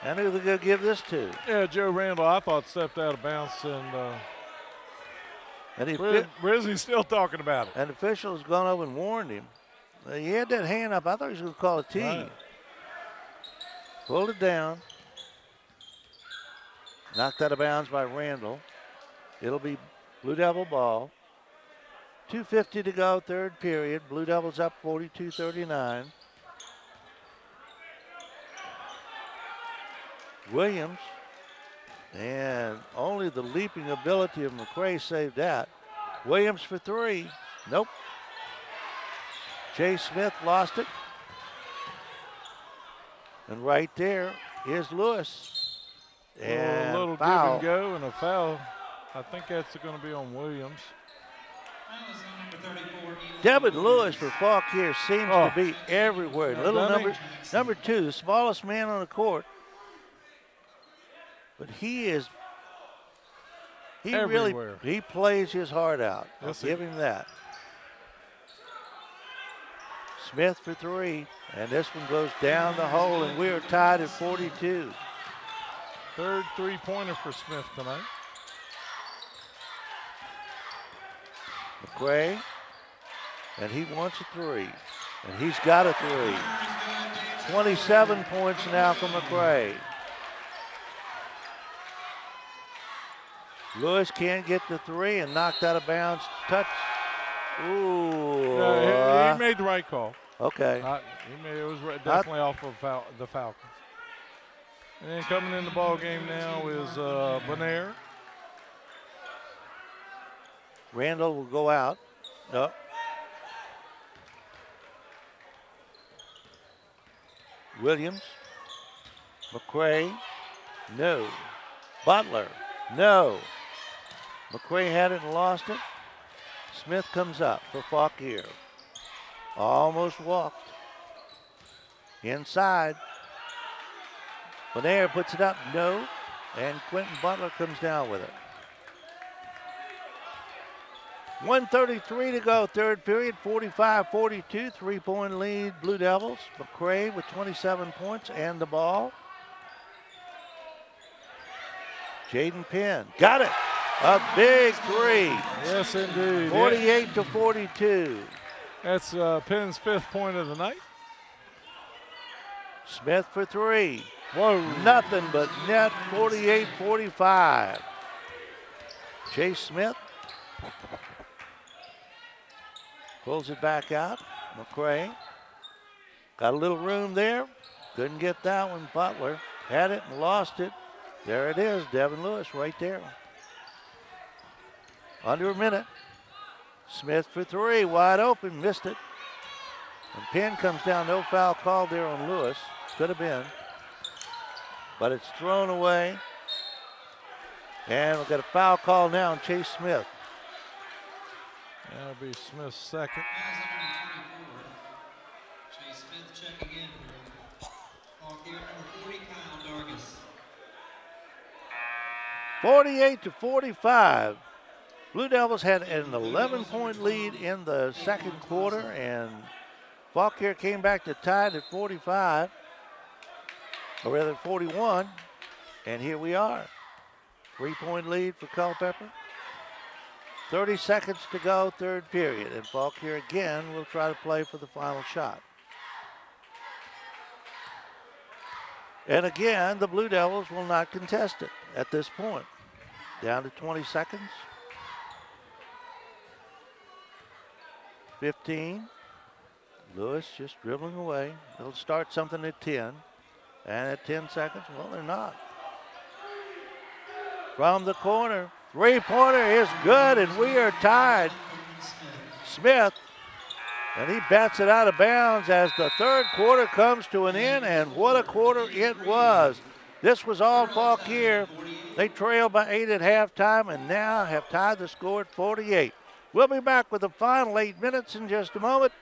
And who are they going to give this to? Yeah, Joe Randall, I thought stepped out of bounds, and Brizzi's still talking about it. And the official has gone over and warned him. He had that hand up. I thought he was going to call a tee. Right. Pulled it down. Knocked out of bounds by Randall. It'll be Blue Devil ball. 2:50 to go, third period. Blue Devils up 42-39. Williams, and only the leaping ability of McCray saved that. Williams for three. Nope. Chase Smith lost it. And right there is Lewis. And a little foul. give and go and a foul. I think that's going to be on Williams. Devin Lewis for Fauquier seems to be everywhere. Little number 2, the smallest man on the court. But he everywhere. He plays his heart out. I'll give him that. Smith for three, and this one goes down the hole, and we are tied at 42. Third three-pointer for Smith tonight. McCray, and he wants a three, and he's got a three. 27 points now for McCray. Lewis can't get the three and knocked out of bounds. Touch. Ooh. He made the right call. Okay. It was definitely off of the Falcons. And then coming in the ball game now is Bonaire. Randall will go out. No. Williams. McCray. No. Butler. No. McCray had it and lost it. Smith comes up for Fauquier. Almost walked. Inside. Bonaire puts it up. No. And Quentin Butler comes down with it. 1:33 to go, third period, 45-42, three-point lead, Blue Devils. McCray with 27 points and the ball. Jaden Penn, got it. A big three. Yes, indeed. 48-42. That's Penn's fifth point of the night. Smith for three. Whoa. Nothing but net, 48-45. Chase Smith pulls it back out. McCray got a little room there. Couldn't get that one. Butler had it and lost it. There it is, Devin Lewis right there. Under a minute. Smith for three, wide open, missed it. And Penn comes down, no foul called there on Lewis. Could have been. But it's thrown away. And we've got a foul call now on Chase Smith. That'll be Smith's second. Chase Smith checking in for Fauquier, number 40, Kyle Dargis. 48-45. Blue Devils had an 11-point lead in the second quarter, and Fauquier came back to tie it at 45, or rather 41. And here we are. 3-point lead for Culpeper. 30 seconds to go, third period. And Fauquier again will try to play for the final shot. And again, the Blue Devils will not contest it at this point. Down to 20 seconds. 15. Lewis just dribbling away. They'll start something at 10. And at 10 seconds, well, they're not. From the corner, three-pointer is good, and we are tied. Smith, and he bats it out of bounds as the third quarter comes to an end, and what a quarter it was. This was all Fauquier. They trailed by 8 at halftime and now have tied the score at 48. We'll be back with the final 8 minutes in just a moment.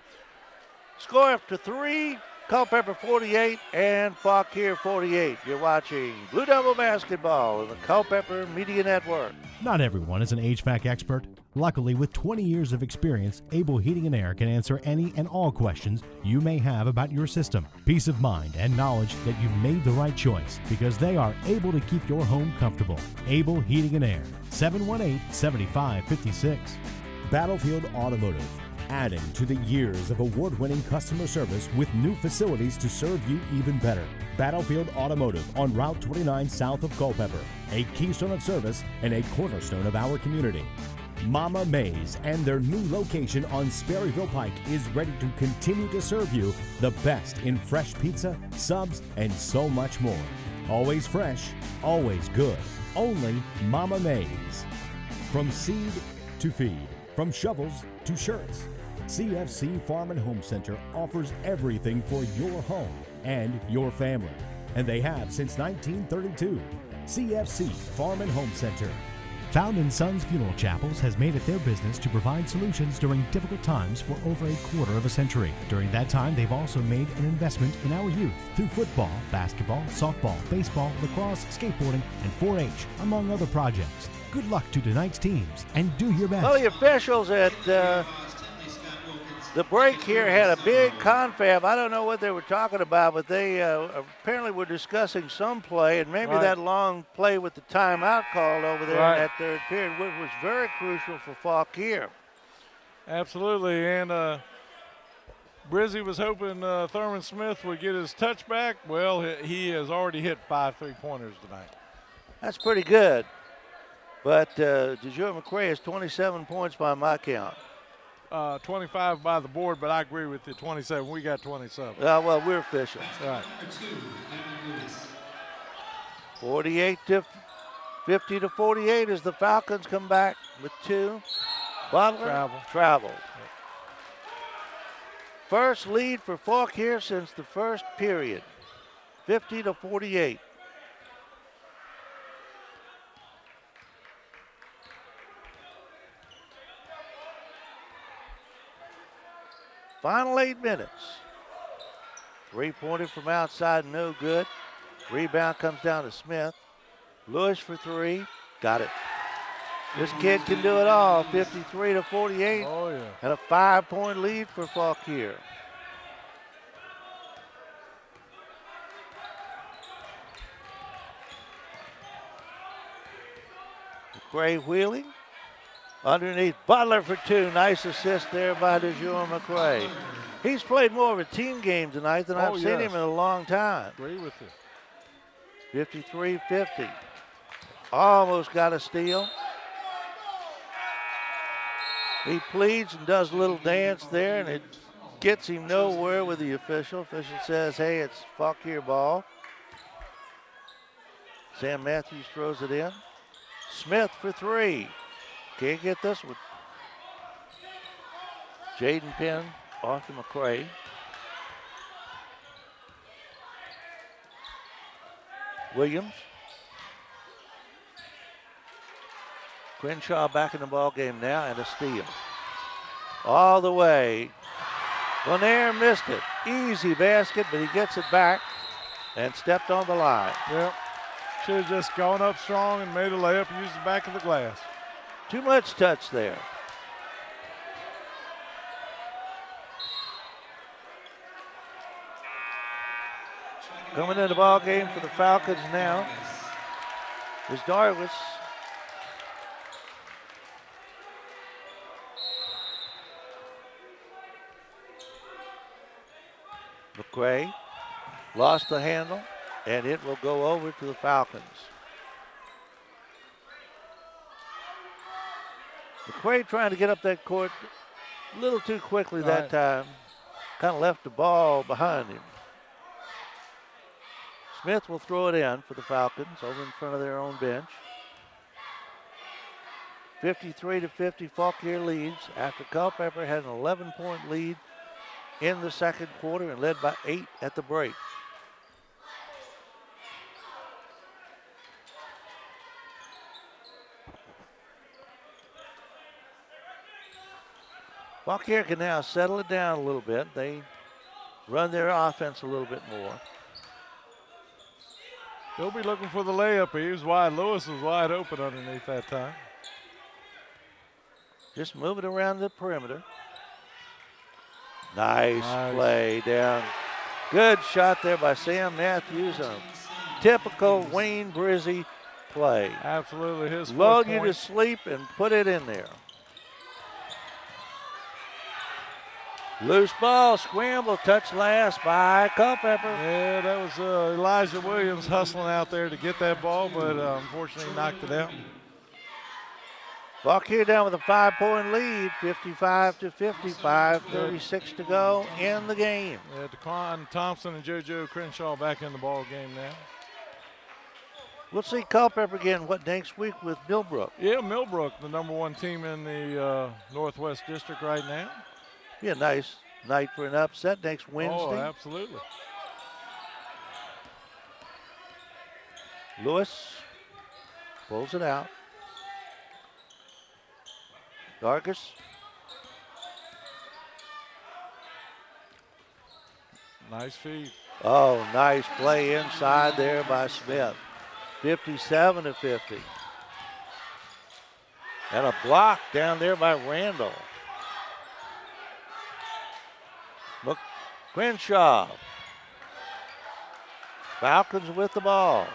Score after 3, Culpeper 48 and Fauquier 48. You're watching Blue Devil basketball on the Culpeper Media Network. Not everyone is an HVAC expert. Luckily, with 20 years of experience, Able Heating and Air can answer any and all questions you may have about your system. Peace of mind and knowledge that you've made the right choice because they are able to keep your home comfortable. Able Heating and Air, 718-7556. Battlefield Automotive, adding to the years of award-winning customer service with new facilities to serve you even better. Battlefield Automotive on Route 29 south of Culpeper, a keystone of service and a cornerstone of our community. Mama Mays and their new location on Sperryville Pike is ready to continue to serve you the best in fresh pizza, subs, and so much more. Always fresh, always good. Only Mama Mays. From seed to feed, from shovels to shirts, CFC Farm and Home Center offers everything for your home and your family. And they have since 1932. CFC Farm and Home Center. Found in Sons Funeral Chapels has made it their business to provide solutions during difficult times for over a quarter of a century. During that time, they've also made an investment in our youth through football, basketball, softball, baseball, lacrosse, skateboarding, and 4-H, among other projects. Good luck to tonight's teams, and do your best. Well, the officials at the break here had a big confab. I don't know what they were talking about, but they apparently were discussing some play, and maybe that long play with the timeout called over there in that third period, which was very crucial for Fauquier. Absolutely, and Brizzy was hoping Thurman Smith would get his touchback. Well, he has already hit 5 3-pointers tonight. That's pretty good. But DeJure McCray has 27 points by my count. 25 by the board, but I agree with you, 27. We got 27. Well, we're official. All right. 48 to 50 to 48 as the Falcons come back with 2. Butler traveled. First lead for Fauquier since the first period. 50 to 48. Final 8 minutes. 3-pointer from outside, no good. Rebound comes down to Smith. Lewis for 3, got it. This kid can do it all, 53 to 48. Oh, yeah. And a 5-point lead for Fauquier. McCray wheeling. Underneath, Butler for 2. Nice assist there by DeJure McCray. He's played more of a team game tonight than I've seen him in a long time. Agree with you. 53-50. Almost got a steal. He pleads and does a little dance there, and it gets him nowhere with the official. Official says, hey, it's Fauquier ball. Sam Matthews throws it in. Smith for 3. Can't get this one. Jaden Penn off to McCray. Williams. Crenshaw back in the ball game now, and a steal. All the way. Lanier missed it. Easy basket, but he gets it back and stepped on the line. Yep. Should have just gone up strong and made a layup, used the back of the glass. Too much touch there. Coming in the ball game for the Falcons now is Darvis. McCray lost the handle, and it will go over to the Falcons. McCray trying to get up that court a little too quickly that time. Kind of left the ball behind him. Smith will throw it in for the Falcons over in front of their own bench. 53-50, Fauquier leads after Culpeper had an 11-point lead in the second quarter and led by 8 at the break. Fauquier can now settle it down a little bit. They run their offense a little bit more. He'll be looking for the layup. He was wide. Lewis was wide open underneath that time. Just move it around the perimeter. Nice play down. Good shot there by Sam Matthews. A typical Wayne Brizzy play. Absolutely his Lull you to sleep and put it in there. Loose ball, scramble, touch last by Culpeper. Yeah, that was Elijah Williams hustling out there to get that ball, but unfortunately knocked it out. Fauquier down with a 5-point lead, 55-55, 36 to go in the game. Yeah, DeQuan Thompson and JoJo Crenshaw back in the ball game now. We'll see Culpeper again, next week with Millbrook? Yeah, Millbrook, the #1 team in the Northwest District right now. Be a nice night for an upset next Wednesday. Oh, absolutely. Lewis pulls it out. Dargis. Nice feed. Oh, nice play inside there by Smith. 57-50. And a block down there by Randall. Crenshaw. Falcons with the ball.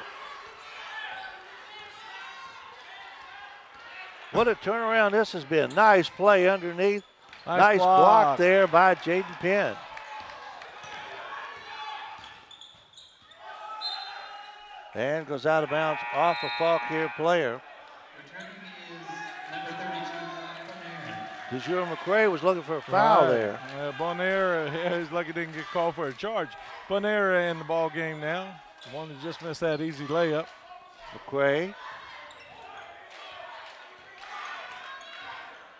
What a turnaround this has been. Nice play underneath. Nice block there by Jaden Penn. And goes out of bounds off a Fauquier player. DeJure McCray was looking for a foul there. Bonaire, he's lucky didn't get called for a charge. Bonaire in the ball game now. The one that just missed that easy layup. McCray.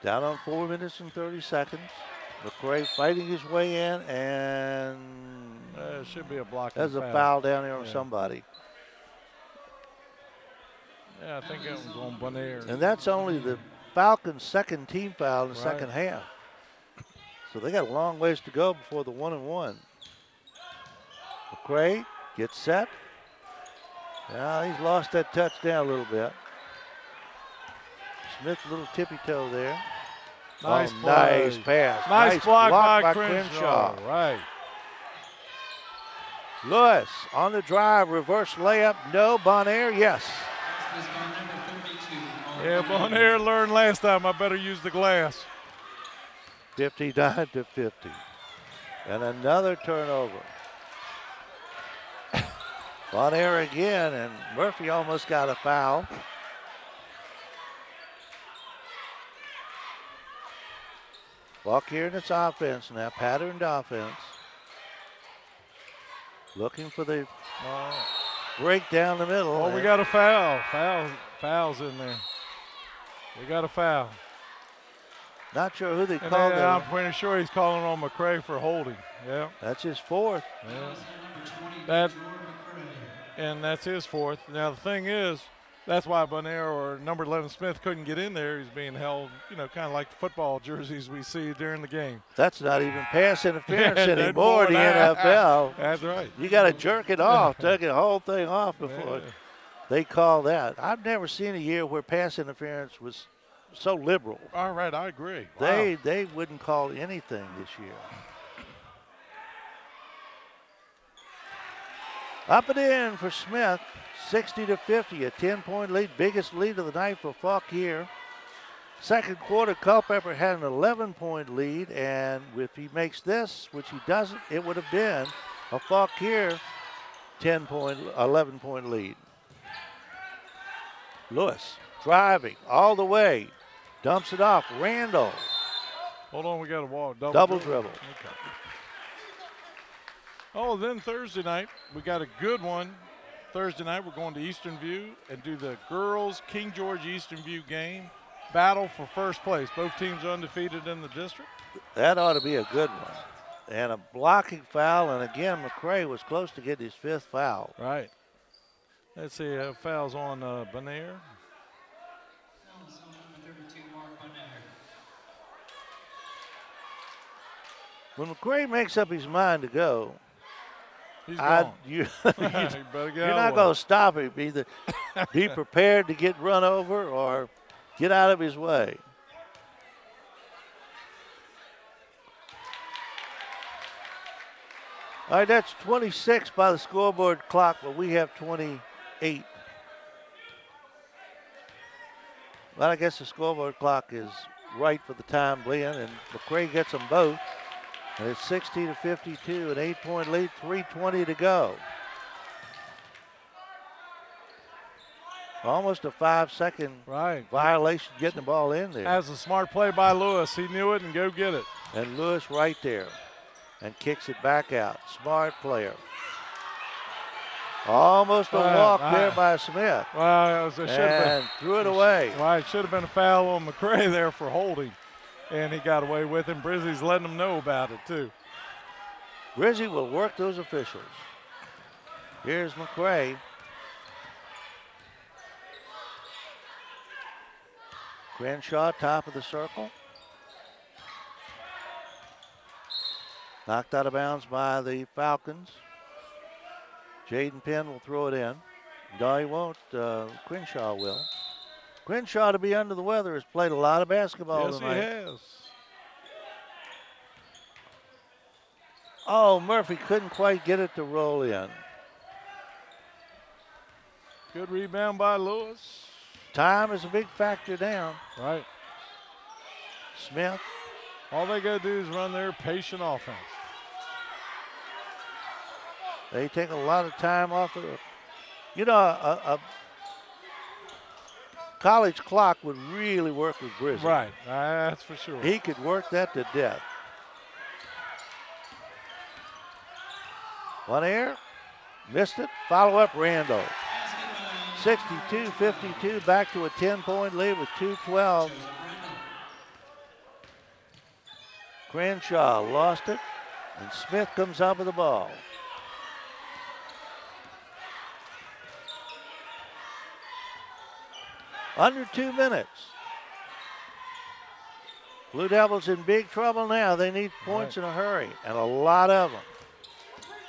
Down on 4 minutes and 30 seconds. McCray fighting his way in, and should be a block. There's a foul down there on somebody. Yeah, I think that was on Bonaire. And that's only the Falcons' second team foul in the second half. So they got a long ways to go before the 1-and-1. McCray gets set. Now he's lost that touchdown a little bit. Smith, a little tippy toe there. Nice nice pass. Nice block by Crenshaw. Right. Lewis on the drive, reverse layup. No, Bonaire, yes. Yeah, Bonaire learned last time I better use the glass. 59-50. And another turnover. Bonaire again, and Murphy almost got a foul. Fauquier in its offense now, patterned offense. Looking for the break down the middle. Oh, we got a foul. Foul's in there. We got a foul. Not sure who they called. I'm pretty sure he's calling on McCray for holding. Yeah. That's his fourth. Yeah. That's his fourth. Now the thing is, that's why Bonaire or number 11 Smith couldn't get in there. He's being held, kind of like the football jerseys we see during the game. That's not even pass interference anymore in the NFL. That's right. You got to jerk it off, take the whole thing off before they call that. I've never seen a year where pass interference was so liberal. All right, I agree. They wouldn't call anything this year. Up and in for Smith, 60-50, a 10-point lead, biggest lead of the night for Fauquier. Second quarter, Culpeper had an 11-point lead, and if he makes this, which he doesn't, it would have been a Fauquier 11-point lead. Lewis driving all the way, dumps it off. Randall. Hold on, we got a walk. Double dribble. Okay. Oh, then Thursday night, we got a good one. Thursday night, we're going to Eastern View and do the girls King George Eastern View game. Battle for first place. Both teams are undefeated in the district. That ought to be a good one. And a blocking foul, and again, McCray was close to getting his 5th foul. Right. Let's see, fouls on Bonaire. When McCray makes up his mind to go, he's gone. You're better get not going to stop him. Either be prepared to get run over or get out of his way. All right, that's 26 by the scoreboard clock, but we have 28. Well, I guess the scoreboard clock is right for the time being, and McCray gets them both. And it's 60-52, an 8-point lead, 3:20 to go. Almost a 5-second violation getting the ball in there. That's a smart play by Lewis. He knew it and go get it. And Lewis right there and kicks it back out. Smart player. Almost a walk there by Smith. Well, and threw it away. Well, it should have been a foul on McCray there for holding. And he got away with him. Brizzy's letting them know about it, too. Brizzy will work those officials. Here's McCray. Crenshaw, top of the circle. Knocked out of bounds by the Falcons. Jaden Penn will throw it in. No, he won't. Crenshaw will. Crenshaw, to be under the weather, has played a lot of basketball tonight. Yes, he has. Oh, Murphy couldn't quite get it to roll in. Good rebound by Lewis. Time is a big factor now. Right. Smith. All they got to do is run their patient offense. They take a lot of time off of it. You know, a college clock would really work with Brizzy. Right, that's for sure. He could work that to death. One air, missed it. Follow up, Randall. 62-52, back to a 10-point lead with 2:12. Crenshaw lost it, and Smith comes up with the ball. Under 2 minutes. Blue Devils in big trouble now. They need points in a hurry, and a lot of them.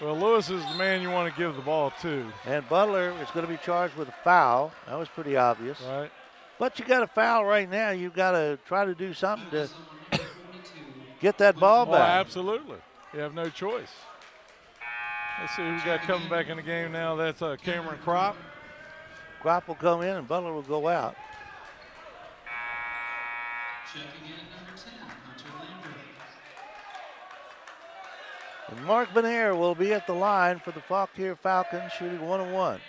Well, Lewis is the man you want to give the ball to. And Butler is going to be charged with a foul. That was pretty obvious. Right. But you got a foul right now. You've got to try to do something to get that ball back. Absolutely. You have no choice. Let's see who we got coming back in the game now. That's Cameron Kropp. Kropp will come in and Butler will go out. Checking in number 10, Hunter Lambert. And Mark Bonaire will be at the line for the Fauquier Falcons, shooting 1-1.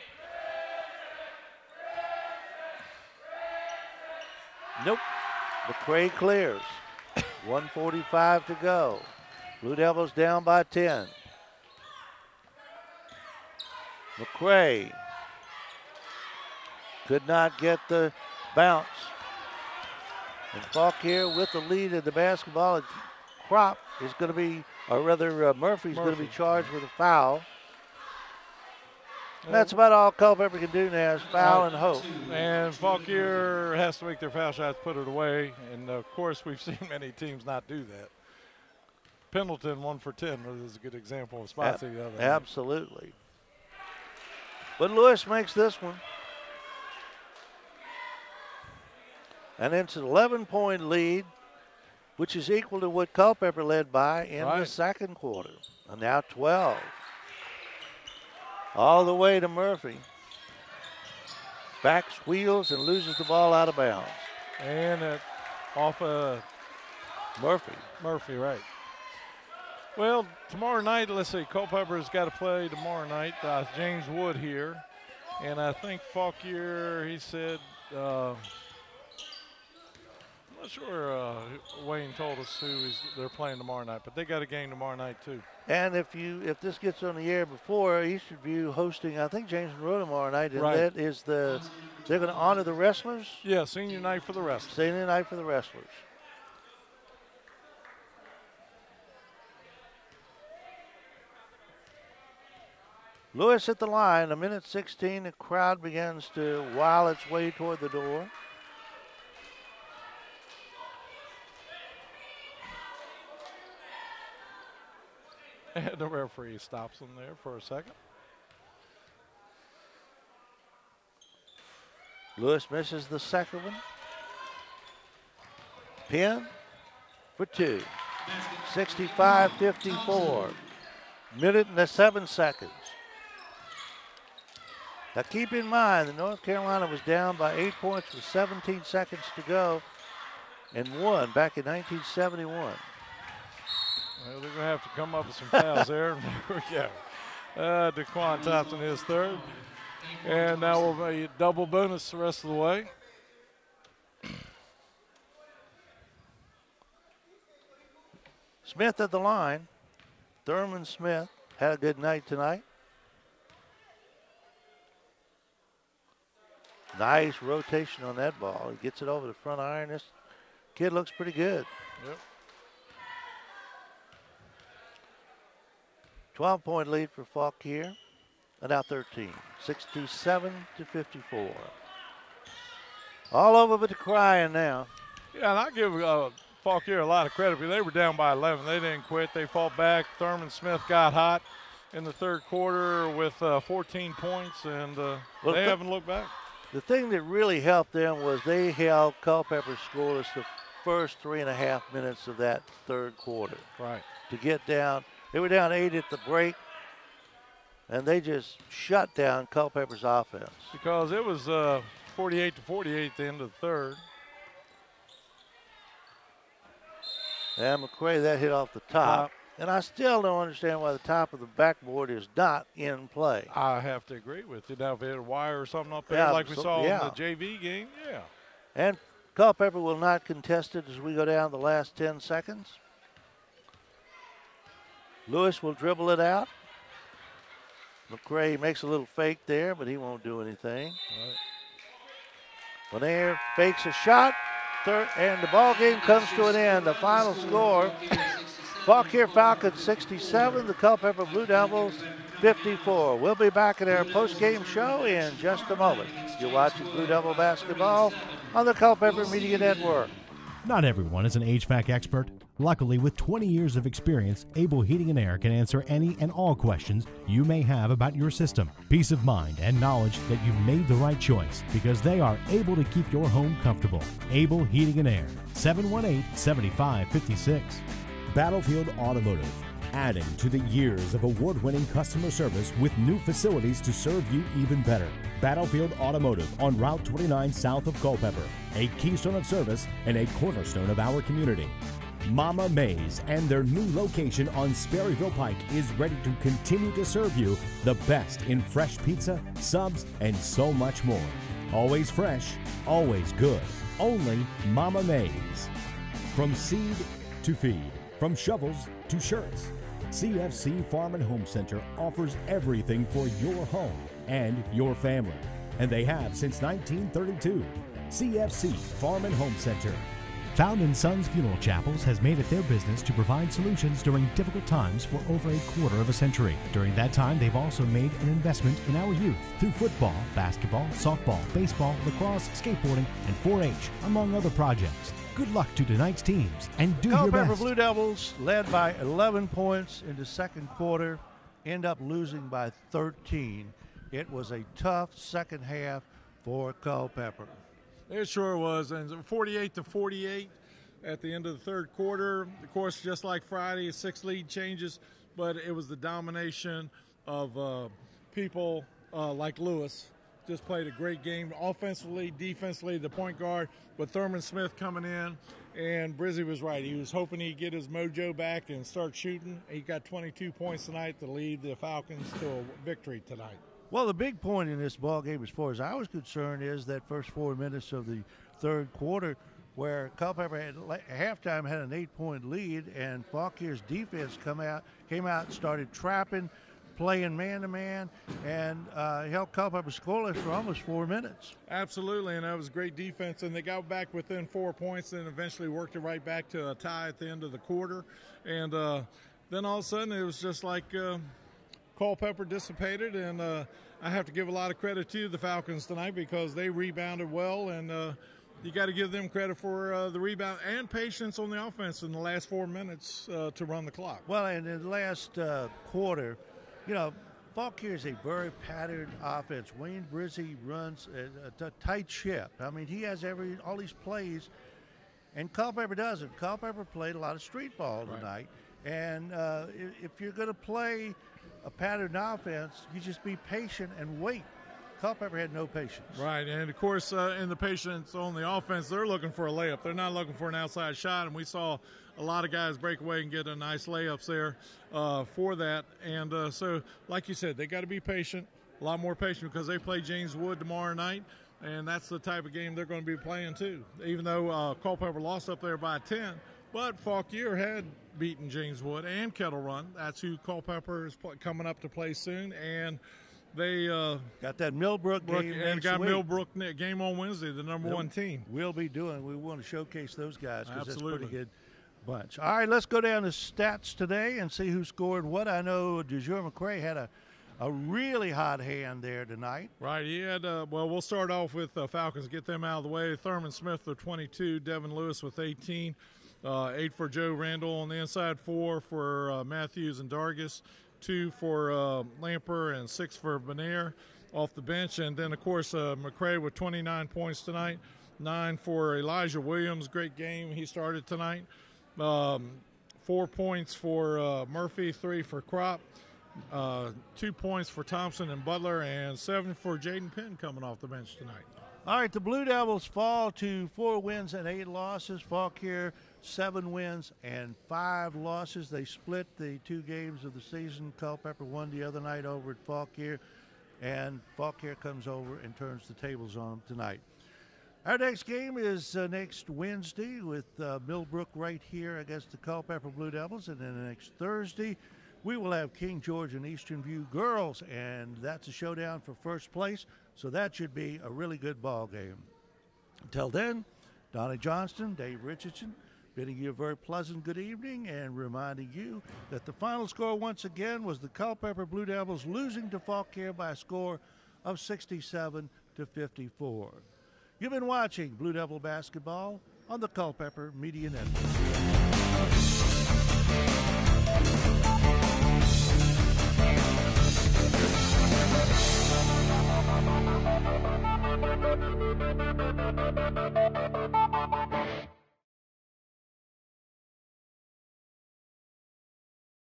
Nope. McCray clears. 1:45 to go. Blue Devils down by 10. McCray could not get the bounce. And Fauquier with the lead in the basketball. Kropp is going to be, or rather Murphy's going to be charged with a foul. And that's about all Culpeper can do now is foul and hope. And Fauquier has to make their foul shots, put it away. And, of course, we've seen many teams not do that. Pendleton, 1 for 10, is a good example of spots the other. Absolutely. But Lewis makes this one. And it's an 11-point lead, which is equal to what Culpeper led by in the second quarter. And now 12. All the way to Murphy. Backs, wheels, and loses the ball out of bounds. And off Murphy. Murphy, right. Well, tomorrow night, let's see, Culpeper's got to play tomorrow night. James Wood here. And I think Fauquier, he said, I'm not sure Wayne told us who they're playing tomorrow night, but they got a game tomorrow night too. And if this gets on the air before, Easterview hosting, I think James Monroe tomorrow night, and right. that is they're going to honor the wrestlers? Yeah, senior night for the wrestlers. Senior night for the wrestlers. Lewis at the line, a minute 16, the crowd begins to wile its way toward the door. And the referee stops them there for a second. Lewis misses the second one. Pin for two. 65-54. Minute and 7 seconds. Now keep in mind that North Carolina was down by 8 points with 17 seconds to go and won back in 1971. Well, they're going to have to come up with some fouls there. There we go. DeQuan Thompson is third. And now we'll be double bonus the rest of the way. Smith at the line. Thurman Smith had a good night tonight. Nice rotation on that ball. He gets it over the front iron. This kid looks pretty good. Yep. 12-point lead for Fauquier. And now 13. 67-54. All over but the crying now. Yeah, and I give Fauquier a lot of credit. They were down by 11. They didn't quit. They fought back. Thurman Smith got hot in the third quarter with 14 points, and they haven't looked back. The thing that really helped them was they held Culpeper scoreless the first 3.5 minutes of that third quarter. Right. To get down. They were down 8 at the break, and they just shut down Culpeper's offense. Because it was 48-48 at the end of the third. And McCray, that hit off the top. And I still don't understand why the top of the backboard is not in play. I have to agree with you. Now, if it had a wire or something up there like we saw in the JV game, yeah. And Culpeper will not contest it as we go down the last 10 seconds. Lewis will dribble it out. McCray makes a little fake there, but he won't do anything. Right. Bonaire fakes a shot, and the ball game comes to an end. The final score, Fauquier Falcons 67, the Culpeper Blue Devils 54. We'll be back at our post-game show in just a moment. You're watching Blue Devil basketball on the Culpeper Media Network. Not everyone is an HVAC expert. Luckily, with 20 years of experience, Able Heating and Air can answer any and all questions you may have about your system. Peace of mind and knowledge that you've made the right choice because they are able to keep your home comfortable. Able Heating and Air, 718-7556. Battlefield Automotive, adding to the years of award-winning customer service with new facilities to serve you even better. Battlefield Automotive on Route 29 south of Culpeper, a keystone of service and a cornerstone of our community. Mama Mays and their new location on Sperryville Pike is ready to continue to serve you the best in fresh pizza, subs, and so much more. Always fresh, always good. Only Mama Mays. From seed to feed, from shovels to shirts, CFC Farm and Home Center offers everything for your home and your family. And they have since 1932. CFC Farm and Home Center. Found in Sons Funeral Chapels has made it their business to provide solutions during difficult times for over a quarter of a century. During that time, they've also made an investment in our youth through football, basketball, softball, baseball, lacrosse, skateboarding, and 4-H, among other projects. Good luck to tonight's teams and do your best. Culpeper Blue Devils led by 11 points in the second quarter, end up losing by 13. It was a tough second half for Culpeper. It sure was, and 48-48 at the end of the third quarter. Of course, just like Friday, 6 lead changes, but it was the domination of people like Lewis just played a great game offensively, defensively, the point guard, but Thurman Smith coming in, and Brizzy was right. He was hoping he'd get his mojo back and start shooting. He got 22 points tonight to lead the Falcons to a victory tonight. Well, the big point in this ball game, as far as I was concerned, is that first 4 minutes of the third quarter, where Culpeper at halftime had an 8-point lead, and Fauquier's defense came out and started trapping, playing man-to-man, and helped Culpeper scoreless for almost 4 minutes. Absolutely, and that was great defense, and they got back within 4 points and eventually worked it right back to a tie at the end of the quarter. And then all of a sudden it was just like Culpeper dissipated, and I have to give a lot of credit to the Falcons tonight because they rebounded well, and you got to give them credit for the rebound and patience on the offense in the last 4 minutes to run the clock. Well, and in the last quarter, you know, Fauquier is a very patterned offense. Wayne Brizzy runs a tight ship. I mean, he has all these plays, and Culpeper doesn't. Culpeper played a lot of street ball tonight, and if you're going to play a patterned offense, you just be patient and wait. Culpeper had no patience. Right, and of course, in the patience on the offense, they're looking for a layup. They're not looking for an outside shot, and we saw a lot of guys break away and get a nice layups there for that. And so, like you said, they got to be patient, a lot more patient, because they play James Wood tomorrow night, and that's the type of game they're going to be playing too. Even though Culpeper lost up there by 10, but Fauquier had beaten James Wood and Kettle Run. That's who Culpeper is coming up to play soon, and they got that Millbrook game and got week. Millbrook game on Wednesday, the number one team. We want to showcase those guys because that's a Absolutely. pretty good bunch. All right, let's go down to stats today and see who scored what. I know DeJure McCray had a really hot hand there tonight. Right, he had, well, we'll start off with Falcons, get them out of the way. Thurman Smith with 22, Devin Lewis with 18, 8 for Joe Randall on the inside, 4 for Matthews and Dargis, 2 for Lamper, and 6 for Benaire off the bench. And then, of course, McCray with 29 points tonight, 9 for Elijah Williams. Great game he started tonight. 4 points for Murphy, 3 for Crop, 2 points for Thompson and Butler, and 7 for Jaden Penn coming off the bench tonight. All right, the Blue Devils fall to 4 wins and 8 losses. Fauquier, 7 wins and 5 losses. They split the 2 games of the season. Culpeper won the other night over at Fauquier, and Fauquier comes over and turns the tables on them tonight. Our next game is next Wednesday with Millbrook right here against the Culpeper Blue Devils, and then next Thursday we will have King George and Eastern View girls, and that's a showdown for first place, so that should be a really good ball game. Until then, Donnie Johnston, Dave Richardson, bidding you a very pleasant good evening and reminding you that the final score once again was the Culpeper Blue Devils losing to Fauquier by a score of 67-54. You've been watching Blue Devil basketball on the Culpeper Media Network.